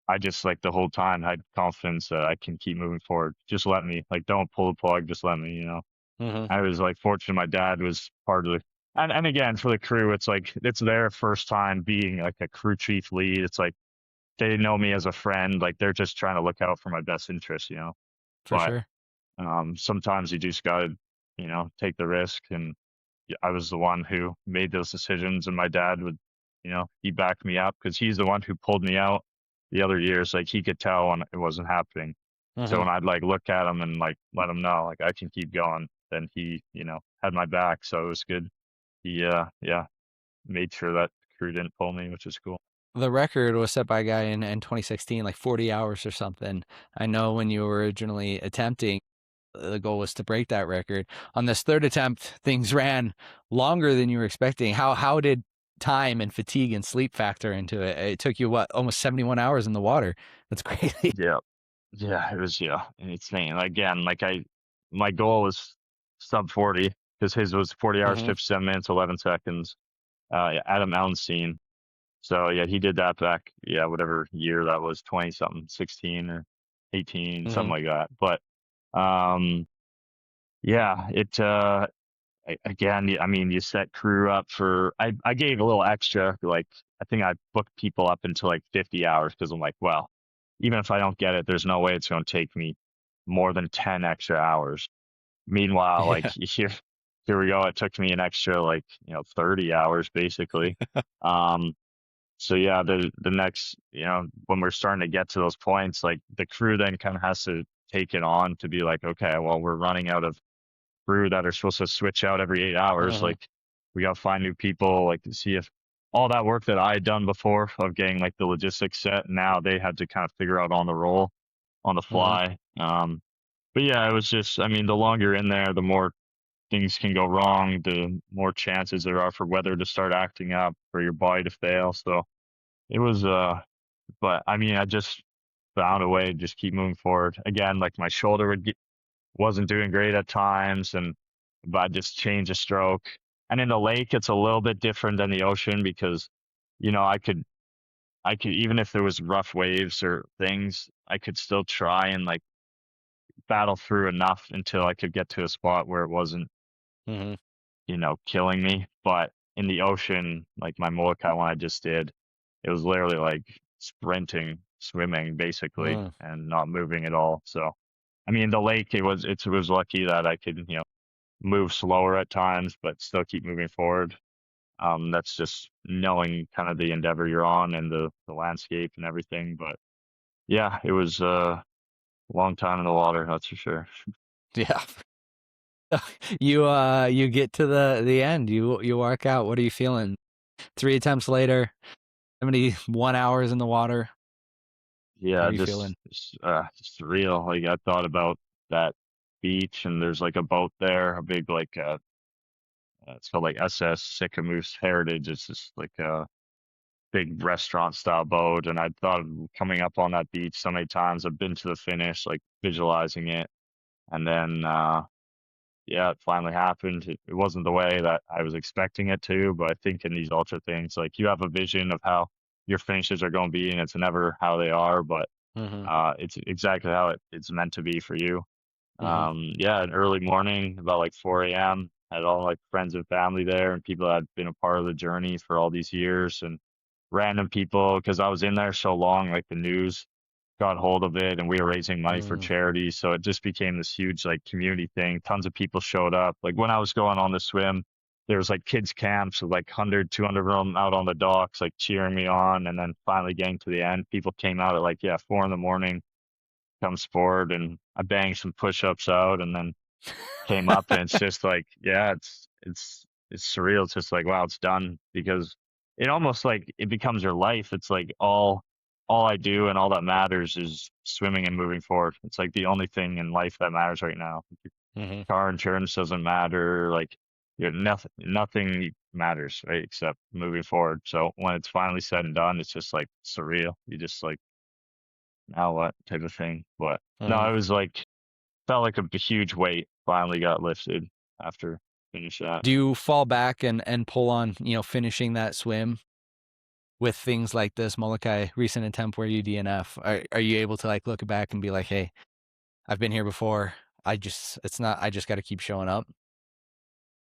I just like the whole time had confidence that I can keep moving forward. Just let me. Like don't pull the plug, just let me, you know. mhm, I was like fortunate my dad was part of the and again for the crew it's like it's their first time being like a crew chief lead. It's like they know me as a friend, like they're just trying to look out for my best interest, you know. for But sure. sometimes you just gotta, take the risk. And I was the one who made those decisions, and my dad would, he backed me up because he's the one who pulled me out the other years. Like he could tell when it wasn't happening. So Mhm. when I'd like look at him and like let him know like I can keep going, then he, had my back. So it was good. He yeah, made sure that crew didn't pull me, which is cool. The record was set by a guy in 2016, like 40 hours or something. I know when you were originally attempting, the goal was to break that record. On this third attempt, things ran longer than you were expecting. How did time and fatigue and sleep factor into it? It took you what, almost 71 hours in the water. That's crazy. Yeah. Yeah, it was, yeah, insane. Again, like my goal was sub 40 because his was 40 hours, Mm-hmm. 57 minutes, 11 seconds at a mountain scene. So yeah, he did that back, yeah, whatever year that was, 20 something, 16 or 18, something Mm-hmm. like that. But um, yeah, again, I mean, you set crew up for, I gave a little extra, like, I think I booked people up until like 50 hours because I'm like, well, even if I don't get it, there's no way it's going to take me more than 10 extra hours. Meanwhile, like Yeah. here we go. It took me an extra like, 30 hours basically. Um, so yeah, the next, when we're starting to get to those points, like the crew then kind of has to take it on to be like, okay, well, we're running out of crew that are supposed to switch out every 8 hours. Mm-hmm. Like we got to find new people, like to see if all that work that I had done before of getting like the logistics set, now they had to kind of figure out on the roll, on the Mm-hmm. fly. But yeah, it was just, I mean, the longer you're in there, the more things can go wrong, the more chances there are for weather to start acting up, for your body to fail. So it was, but I mean, I just found a way to just keep moving forward. Again, like my shoulder wasn't doing great at times, but I just changed a stroke. And in the lake, it's a little bit different than the ocean because, I could, even if there was rough waves or things, I could still try and like battle through enough until I could get to a spot where it wasn't, Mm-hmm. killing me. But in the ocean, like my Molokai one I just did, it was literally like sprinting, swimming basically, Mm. and not moving at all. So, I mean, the lake, it was lucky that I could, move slower at times, but still keep moving forward. That's just knowing kind of the endeavor you're on and the landscape and everything. But yeah, it was a long time in the water, that's for sure. Yeah. You get to the end. You walk out. What are you feeling? 3 attempts later, 71 hours in the water. How Yeah, are you feeling? just surreal. Like I thought about that beach, and there's like a boat there, a big like it's called like SS Sycamoose Heritage. It's just like a big restaurant style boat, and I thought of coming up on that beach so many times. I've been to the finish, like visualizing it, and then yeah, it finally happened. It wasn't the way that I was expecting it to, but I think in these ultra things, like you have a vision of how your finishes are going to be, and it's never how they are, but Mm-hmm. it's exactly how it's meant to be for you. Mm-hmm. Yeah, an early morning, about like 4 a.m. Had all like friends and family there, and people that had been a part of the journey for all these years, and random people because I was in there so long. Like the news got hold of it, and we were raising money for Mm. charity, so it just became this huge like community thing. Tons of people showed up. Like when I was going on the swim, there was like kids camps with like 100, 200 of them out on the docks, like cheering me on. And then finally getting to the end, people came out at like, yeah, 4 in the morning, come sport, and I banged some push-ups out, and then came up, and it's just like, yeah, it's surreal. It's just like, wow, it's done, because it almost like it becomes your life. It's like all I do and all that matters is swimming and moving forward. It's like the only thing in life that matters right now. Mm-hmm. Car insurance doesn't matter. Like nothing matters, right? Except moving forward. So when it's finally said and done, it's just like surreal. You just like, now what type of thing. But no, Mm-hmm. it was like, felt like a huge weight finally got lifted after finish that. Do you fall back and pull on, finishing that swim with things like this Molokai recent attempt where you DNF? Are you able to like look back and be like, hey, I've been here before. I just got to keep showing up.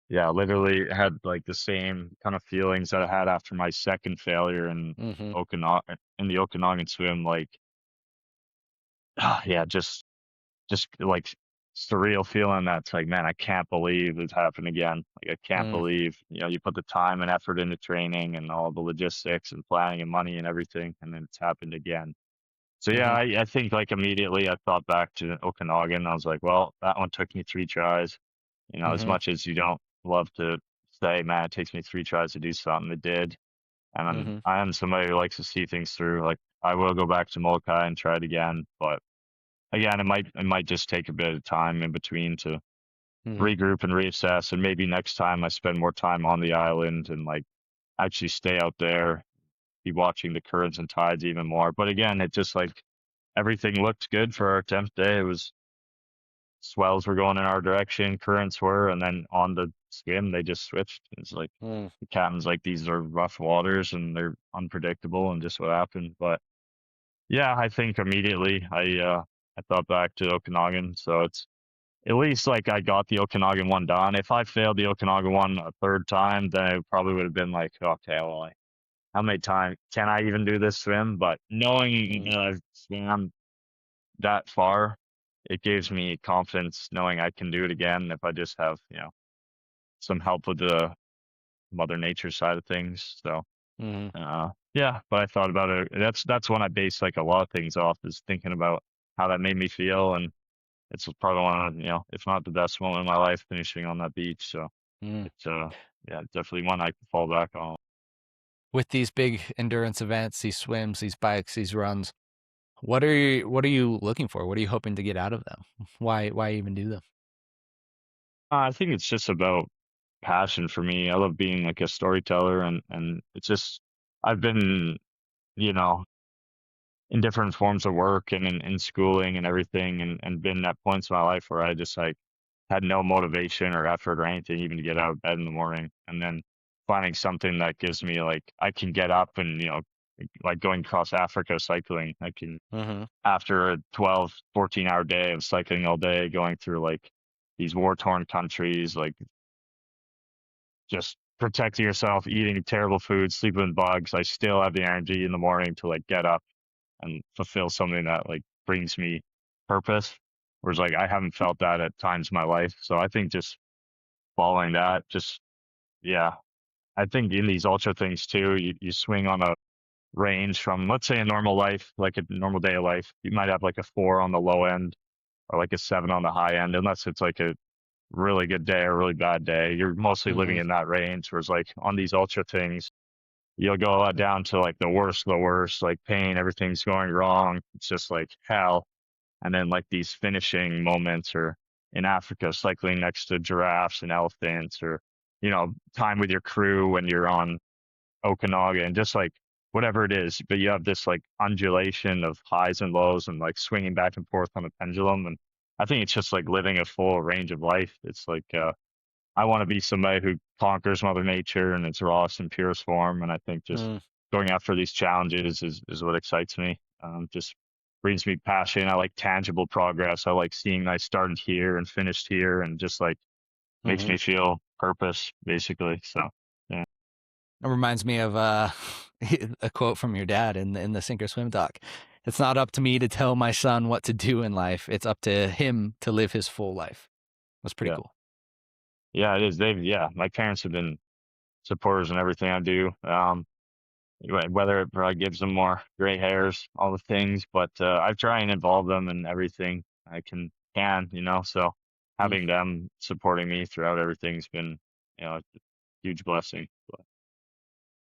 Yeah, literally had like the same kind of feelings that I had after my second failure in Mm-hmm. the Okanagan swim. Like, yeah, just like surreal feeling that's like, man, I can't believe this happened again. Like, I can't Mm. believe, you put the time and effort into training and all the logistics and planning and money and everything, and then it's happened again. So yeah, Mm-hmm. I think like immediately I thought back to Okanagan. I was like, well, that one took me 3 tries. As Mm-hmm. much as you don't love to say, man, it takes me 3 tries to do something, it did. And Mm-hmm. I am somebody who likes to see things through. Like I will go back to Molokai and try it again, but again, it might just take a bit of time in between to Mm-hmm. regroup and reassess. And maybe next time I spend more time on the island and like actually stay out there, be watching the currents and tides even more. But again, it just like everything looked good for our 10th day. It was swells were going in our direction, currents were, and then on the swim they just switched. It's like Mm, the captain's like, these are rough waters and they're unpredictable and just what happened. But yeah, I think immediately I thought back to Okanagan, so it's at least like I got the Okanagan one done. If I failed the Okanagan one a third time, then it probably would have been like, okay, well, like, how many times can I even do this swim? But knowing mm, I've swam that far, it gives me confidence knowing I can do it again if I just have, some help with the Mother Nature side of things. So, mm, yeah, but I thought about it. That's when I base like a lot of things off, is thinking about how that made me feel, and it's probably one of, if not the best moment of my life, finishing on that beach. So mm. it's yeah, definitely one I can fall back on. With these big endurance events, these swims, these bikes, these runs, what are you looking for? What are you hoping to get out of them? Why even do them? I think it's just about passion for me. I love being like a storyteller, and it's just I've been, you know, in different forms of work and in schooling and everything, and been at points in my life where I just like had no motivation or effort or anything even to get out of bed in the morning. And then finding something that gives me like I can get up and, like going across Africa cycling, I can, Mm-hmm. after a 12, 14-hour day of cycling all day, going through like these war-torn countries, like just protecting yourself, eating terrible food, sleeping with bugs, I still have the energy in the morning to like get up and fulfill something that like brings me purpose. Whereas like I haven't felt that at times in my life. So I think just following that, just yeah. I think in these ultra things too, you swing on a range from, let's say, a normal life, like a normal day of life. You might have like a 4 on the low end or like a 7 on the high end, unless it's like a really good day or really bad day. You're mostly living Mm-hmm. in that range. Whereas like on these ultra things, you'll go down to like the worst, like pain, everything's going wrong. It's just like hell. And then like these finishing moments, or in Africa, cycling next to giraffes and elephants, or, time with your crew when you're on Okanagan, just like whatever it is. But you have this like undulation of highs and lows and like swinging back and forth on a pendulum. And I think it's just like living a full range of life. It's like, I want to be somebody who conquers Mother Nature in its rawest and purest form. And I think just Mm, going after these challenges is what excites me. Just brings me passion. I like tangible progress. I like seeing I started here and finished here, and just like makes mm-hmm. me feel purpose, basically. So, yeah, It reminds me of a quote from your dad in the Sink or Swim doc. It's not up to me to tell my son what to do in life. It's up to him to live his full life. That's pretty yeah, cool. yeah, it is. Yeah, my parents have been supporters in everything I do. Whether it probably gives them more gray hairs, all the things, but I try and involve them in everything I can. So Mm. having them supporting me throughout everything's been, a huge blessing. But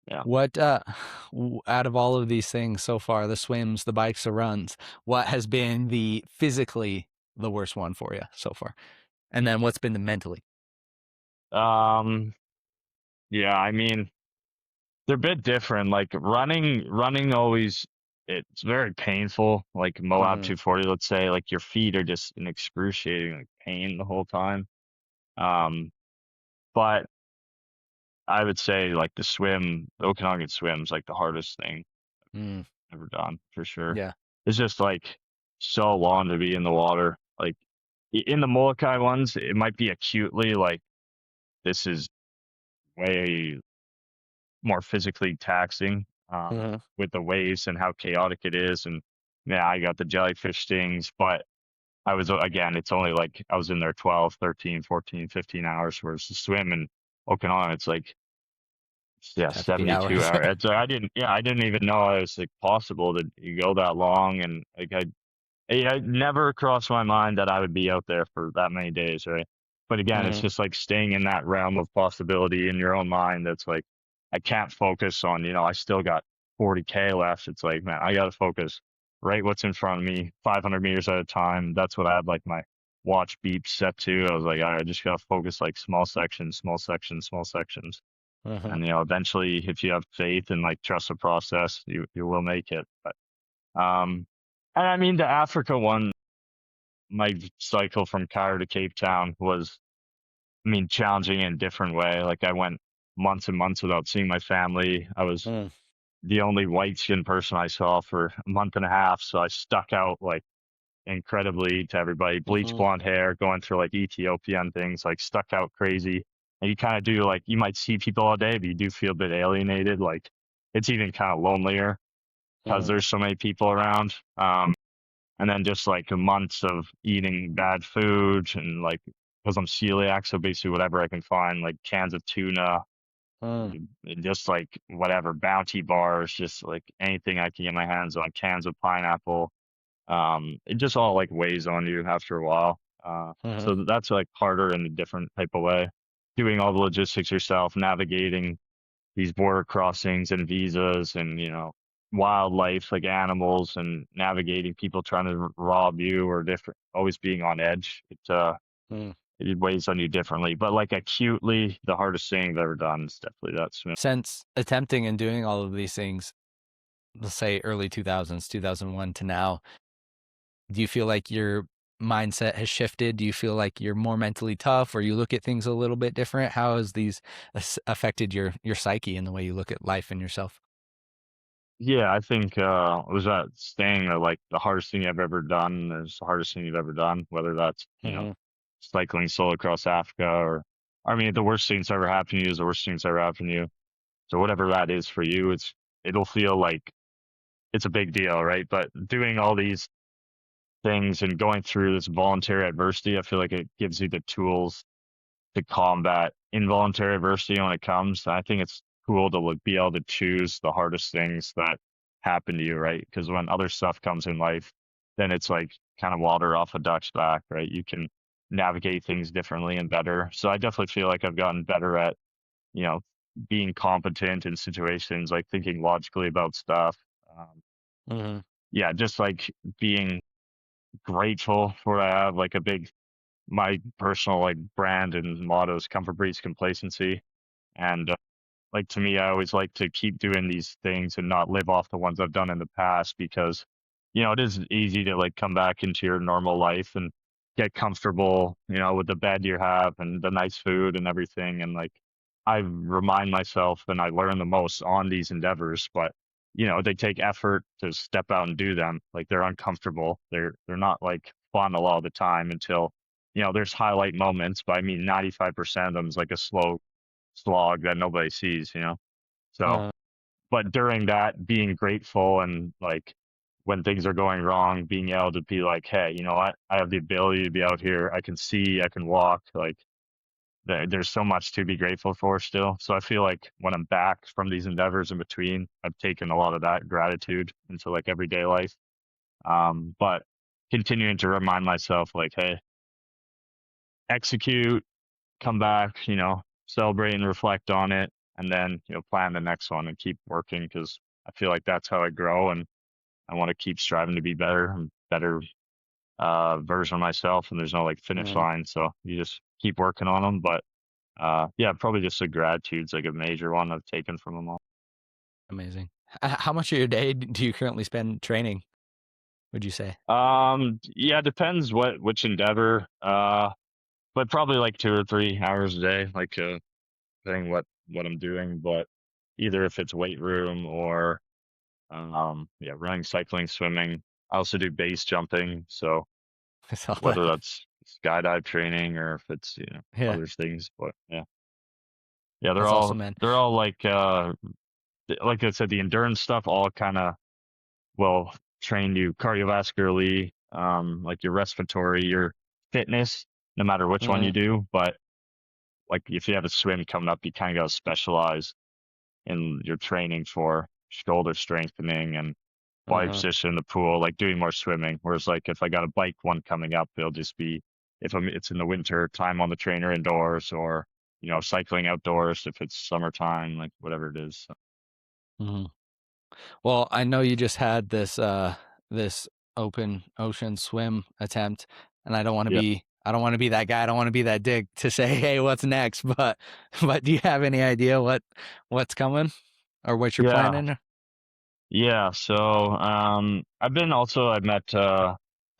yeah. What out of all of these things so far, the swims, the bikes, the runs, what has been the physically the worst one for you so far? And then what's been the mentally? Um, yeah, I mean, they're a bit different. Like running always, it's very painful. Like Moab Mm, 240, let's say, like your feet are just in excruciating like pain the whole time. Um, but I would say like the Okanagan swim's like the hardest thing mm, I've ever done for sure. yeah. It's just like so long to be in the water. Like in the Molokai ones, it might be acutely like this is way more physically taxing, Mm-hmm. with the waves and how chaotic it is. And yeah, I got the jellyfish stings, but I was, again, it's only like I was in there 12, 13, 14, 15 hours, whereas the swim in Okanagan, it's like, yeah, Hefty 72 hours. hours. I didn't even know it was like possible that you go that long. And like, it never crossed my mind that I would be out there for that many days, right? But again, it's Mm-hmm. just like staying in that realm of possibility in your own mind. That's like, I can't focus on, I still got 40K left. It's like, man, I got to focus right what's in front of me, 500 meters at a time. That's what I had like my watch beep set to. I was like, all right, I just got to focus like small sections, small sections, small sections. Mm-hmm. And, eventually, if you have faith and like trust the process, you will make it. But, and I mean, the Africa one, my cycle from Cairo to Cape Town was, I mean, challenging in a different way. Like I went months and months without seeing my family. I was Mm, the only white skinned person I saw for a month and a half. So I stuck out like incredibly to everybody. Bleach mhm, blonde hair, going through like Ethiopia and things, like stuck out crazy. And you kind of do like, you might see people all day, but you do feel a bit alienated. Like it's even kind of lonelier because mhm, there's so many people around. And then just like months of eating bad food and like, because I'm celiac, so basically whatever I can find, like cans of tuna, mm, just like whatever, bounty bars, just like anything I can get my hands on, cans of pineapple. It just all like weighs on you after a while. mhm, So that's like harder in a different type of way. Doing all the logistics yourself, navigating these border crossings and visas and, wildlife like animals and navigating people trying to rob you or different, always being on edge. mm. It weighs on you differently, but like acutely, the hardest thing I've ever done is definitely that swim. Since attempting and doing all of these things, let's say early 2000s, 2001 to now, do you feel like your mindset has shifted? Do you feel like you're more mentally tough or you look at things a little bit different? How has these affected your psyche and the way you look at life and yourself? Yeah, I think was that saying that like the hardest thing I've ever done is the hardest thing you've ever done, whether that's, Mhm, cycling solo across Africa or I mean the worst thing that's ever happened to you is the worst thing that's ever happened to you. So whatever that is for you, it'll feel like it's a big deal, right? But doing all these things and going through this voluntary adversity, I feel like it gives you the tools to combat involuntary adversity when it comes. I think it's cool to like be able to choose the hardest things that happen to you, right? Because when other stuff comes in life, then it's like kind of water off a duck's back, right? You can navigate things differently and better. So I definitely feel like I've gotten better at, you know, being competent in situations, like thinking logically about stuff. Um, mhm. yeah, just like being grateful for what I have, like my personal like brand and motto is Comfort Breeds Complacency. And like to me, I always like to keep doing these things and not live off the ones I've done in the past because, it is easy to like come back into your normal life and get comfortable, with the bed you have and the nice food and everything. And like I remind myself and I learn the most on these endeavors, but they take effort to step out and do them. Like they're uncomfortable. They're not like fun a lot of the time until, there's highlight moments, but I mean 95% of them is like a slow slog that nobody sees. So, Uh, but during that, being grateful and like when things are going wrong, being able to be like, hey, you know what? I have the ability to be out here. I can see, I can walk. Like, there's so much to be grateful for still. So I feel like when I'm back from these endeavors in between, I've taken a lot of that gratitude into like everyday life. But continuing to remind myself, like, hey, execute, come back, celebrate and reflect on it, and then, plan the next one and keep working because I feel like that's how I grow and I want to keep striving to be better and better version of myself. And there's no like finish mhm. line. So you just keep working on them. But yeah, probably just the gratitude's like a major one I've taken from them all. Amazing. How much of your day do you currently spend training, would you say? Yeah, it depends which endeavor. But probably like 2 or 3 hours a day, like depending what I'm doing. But either if it's weight room or yeah, running, cycling, swimming. I also do base jumping. So I saw whether that. that's skydive training or if it's, Yeah, other things, but yeah. Yeah, they're that's all awesome, man. they're all like I said, the endurance stuff all kind of will train you cardiovascularly, like your respiratory, your fitness, no matter which one you Mhm, do. But like if you have a swim coming up, you kind of got to specialize in your training for shoulder strengthening and body mhm, position in the pool, like doing more swimming. Whereas like if I got a bike one coming up, it'll just be if it's in the winter time on the trainer indoors or cycling outdoors if it's summertime, like whatever it is. So, mhm. Well, I know you just had this open ocean swim attempt, and yeah, I don't want to be that guy. I don't want to be that dick to say, "Hey, what's next?" But do you have any idea what's coming or what you're yeah, planning? yeah. So I met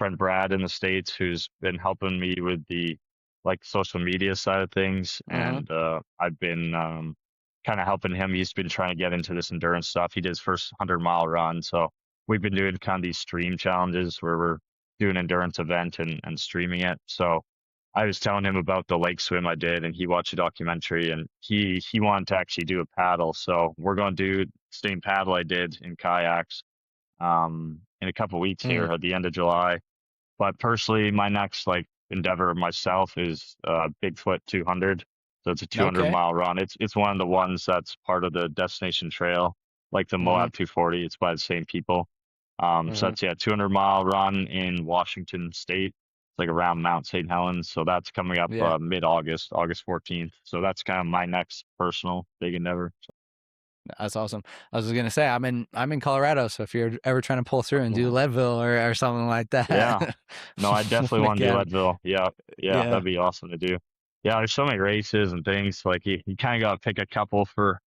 friend Brad in the States who's been helping me with the like social media side of things, Uh-huh. and I've been kind of helping him. He's been trying to get into this endurance stuff. He did his first 100-mile run, so we've been doing kind of these stream challenges where we're doing an endurance event and streaming it. So I was telling him about the lake swim I did, and he watched a documentary, and he wanted to actually do a paddle. So we're going to do the same paddle I did in kayaks in a couple weeks here Mm. at the end of July. But personally, my next like endeavor myself is Bigfoot 200. So it's a 200 Okay. mile run. It's one of the ones that's part of the Destination Trail, like the Mm-hmm. Moab 240. It's by the same people. So Mm-hmm. that's 200-mile run in Washington State. It's like around Mount St. Helens. So that's coming up Yeah. mid-August, August 14th. So that's kind of my next personal big endeavor. That's awesome. I was gonna say I'm in Colorado, so if you're ever trying to pull through and do Cool. Leadville or something like Yeah. that, No, I definitely want to do again, Leadville. Yeah, yeah, yeah, that'd be awesome to do. Yeah, there's so many races and things. Like you kind of got to pick a couple for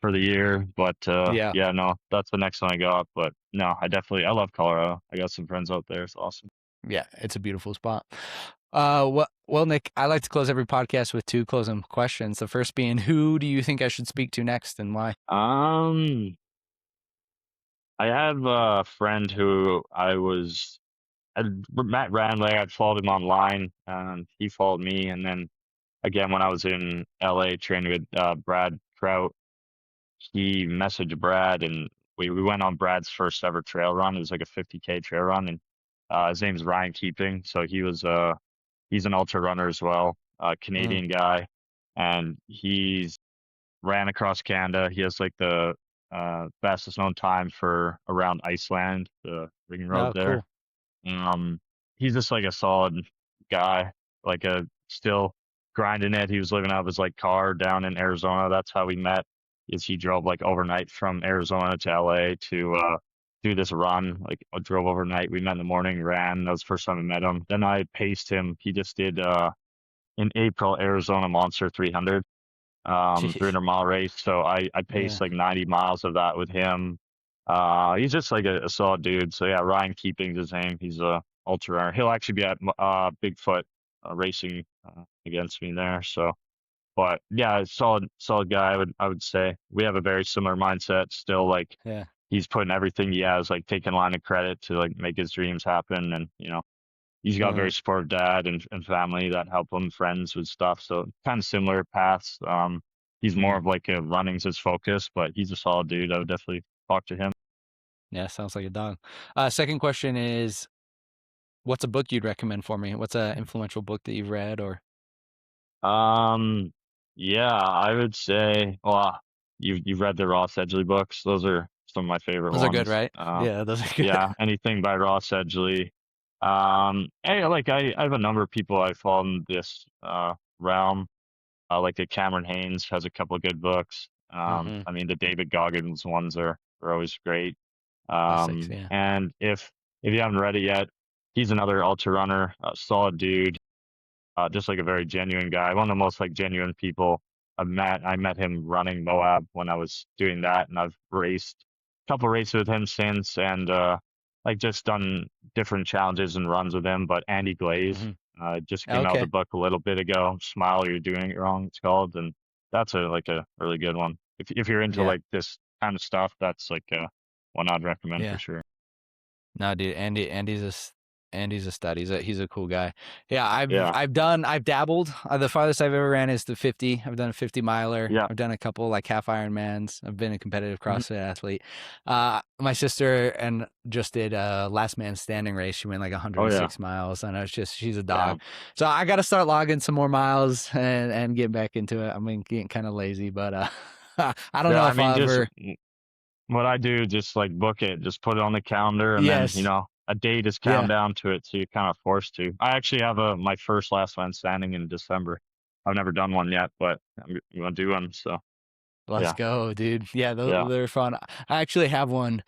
the year. But yeah, yeah, no, that's the next one I got. But no, I love Colorado. I got some friends out there. It's awesome. yeah. It's a beautiful spot. Well, Nick, I like to close every podcast with two closing questions. The first being, who do you think I should speak to next, and why? Um, I have a friend who I met randomly. I'd followed him online, and he followed me. And then again, when I was in LA training with Brad Trout, he messaged Brad, and we went on Brad's first ever trail run. It was like a 50K trail run, and his name's Ryan Keeping. So he's an ultra runner as well, Mm, Canadian guy, and he's ran across Canada. He has like the fastest known time for around Iceland, the ring road no, there. cool. Um, he's just like a solid guy, like a still grinding it. He was living out of his like car down in Arizona. That's how we met. Is he drove like overnight from Arizona to LA to do this run. Like I drove overnight. We met in the morning, ran. That was the first time I met him. Then I paced him. He just did in April Arizona Monster 300, Jeez. 300-mile race. So I Yeah. paced like 90 miles of that with him. He's just like a solid dude. So yeah, Ryan Keeping's his name. He's a ultra runner. He'll actually be at Bigfoot racing against me there. So, but yeah, solid guy. I would say we have a very similar mindset. Still, like Yeah. he's putting everything he has, like taking line of credit to like make his dreams happen. And he's got a Uh-huh. very supportive dad and family that help him, friends with stuff. So kind of similar paths. He's more Mm. of like a running's his focus, but he's a solid dude. I would definitely talk to him. Yeah, sounds like a dog. Second question is, what's a book you'd recommend for me? What's a influential book that you've read or Um, yeah, I would say, well, you've read the Ross Edgley books. Those are some of my favorite those are good, ones. right? Yeah, those are good. Yeah, anything by Ross Edgley. Hey, like I have a number of people I follow in this realm. Like the Cameron Haynes has a couple of good books. Mm-hmm. I mean the David Goggins ones are always great. Classics, yeah. And if you haven't read it yet, he's another ultra runner, a solid dude, just like a very genuine guy. One of the most like genuine people I've met. I met him running Moab when I was doing that, and I've raced a couple races with him since, and like just done different challenges and runs with him. But Andy Glaze Mm-hmm. just came out with Okay. a book a little bit ago. Smile, you're doing it wrong. It's called, and that's a really good one. If you're into Yeah. like this kind of stuff, that's like one I'd recommend for Yeah. sure. No, dude, Andy's a stud. He's a cool guy. Yeah, Yeah, I've dabbled. The farthest I've ever ran is the 50. I've done a 50 miler. yeah, I've done a couple like half Ironmans. I've been a competitive mhm, CrossFit athlete. My sister and just did a last man standing race. She went like oh yeah, 106 miles, and she's a yeah. dog. So I got to start logging some more miles and get back into it. I mean, getting kind of lazy, but I don't Yeah, know I if mean, I'll just ever. what I do, just like book it, just put it on the calendar, and then Yes. a date is Yeah. countdown to it, so you're kind of forced to. I actually have my first last man standing in December. I've never done one yet, but I'm gonna do one. So Let's yeah, go, dude. Yeah, yeah, they're fun. I actually have one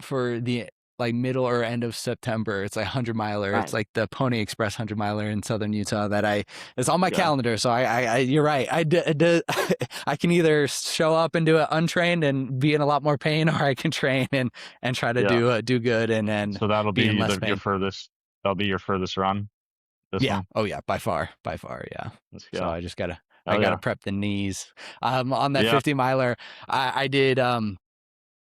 for the like middle or end of September. It's like 100 miler. It's nice. like the Pony Express 100 miler in southern Utah that it's on my Yeah, calendar. So you're right. I can either show up and do it untrained and be in a lot more pain, or I can train and try to yeah. do good and then So that'll be in be less your pain. furthest. that'll be your furthest run. This Yeah. one. Oh yeah, by far, yeah. Let's So go. I Oh gotta yeah. prep the knees. On that Yeah. 50 miler, I did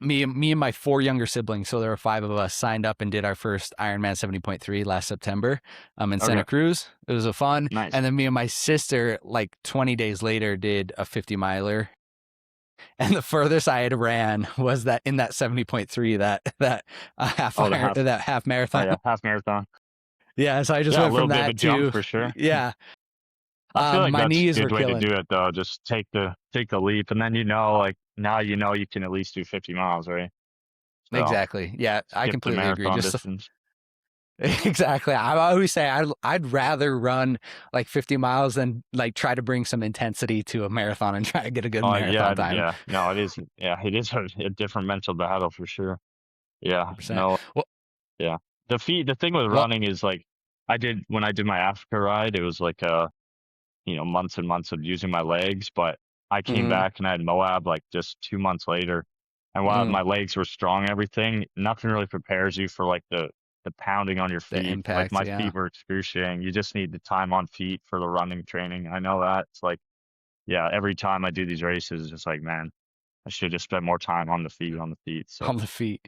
me and my 4 younger siblings, so there were 5 of us, signed up and did our first Ironman 70.3 last September in Okay. Santa Cruz. It was a fun. Nice. And then me and my sister, like 20 days later, did a 50 miler. And the furthest I had ran was that in that 70.3, that Oh, the half. that half Oh marathon. yeah, half marathon. Yeah, so I just Yeah, a went little from bit of a that jump to for sure. yeah. I feel like My that's a knees were good way to killing. do it though. Just take the leap, and then like now you can at least do 50 miles, right? So Exactly. Yeah, I skip the completely agree. marathon Just distance. exactly. I always say I'd rather run like 50 miles than like try to bring some intensity to a marathon and try to get a good Yeah, marathon time. yeah. No, it is. Yeah, it is a different mental battle for sure. Yeah, 100%. no, Well, yeah. The thing with well, running is like when I did my Africa ride, it was like months and months of using my legs, but I came mm, back and I had Moab like just 2 months later. And while mm, my legs were strong and everything, nothing really prepares you for like the pounding on your the feet. Like impact. my Yeah. feet were excruciating. You just need the time on feet for the running training. I know that. It's like, yeah, every time I do these races, it's just like, man, I should just spend more time on the feet. So On the feet.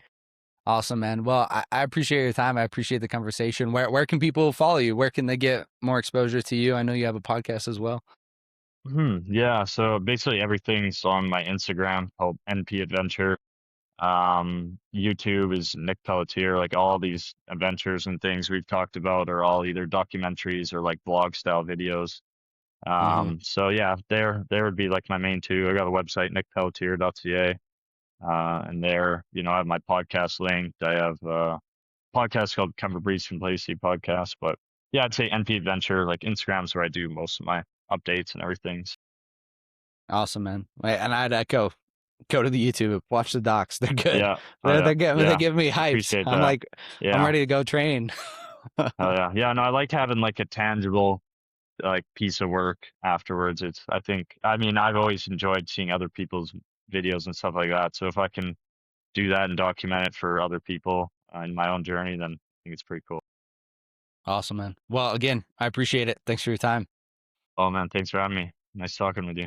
Awesome, man. Well, I appreciate your time. I appreciate the conversation. Where can people follow you? Where can they get more exposure to you? I know you have a podcast as well. yeah, so basically everything's on my Instagram called NP Adventure. YouTube is Nick Pelletier. Like all these adventures and things we've talked about are all either documentaries or like blog style videos. Hmm. So yeah, there would be like my main two. I got a website, nickpelletier.ca. And there, I have my podcast linked. I have a podcast called Comfort Breeds Complacency podcast. But yeah, I'd say NP Adventure, like Instagram's where I do most of my updates and everything. Awesome, man. And I'd echo, go to the YouTube, watch the docs. They're good. Yeah. Oh yeah. They Yeah. give me hypes. Appreciate I'm that. like, I'm Yeah. ready to go train. Oh yeah. Yeah. No, I like having like a tangible like piece of work afterwards. I mean, I've always enjoyed seeing other people's videos and stuff like that. So if I can do that and document it for other people in my own journey, then I think it's pretty cool. Awesome, man. Well, again, I appreciate it. Thanks for your time. Oh man, thanks for having me. Nice talking with you.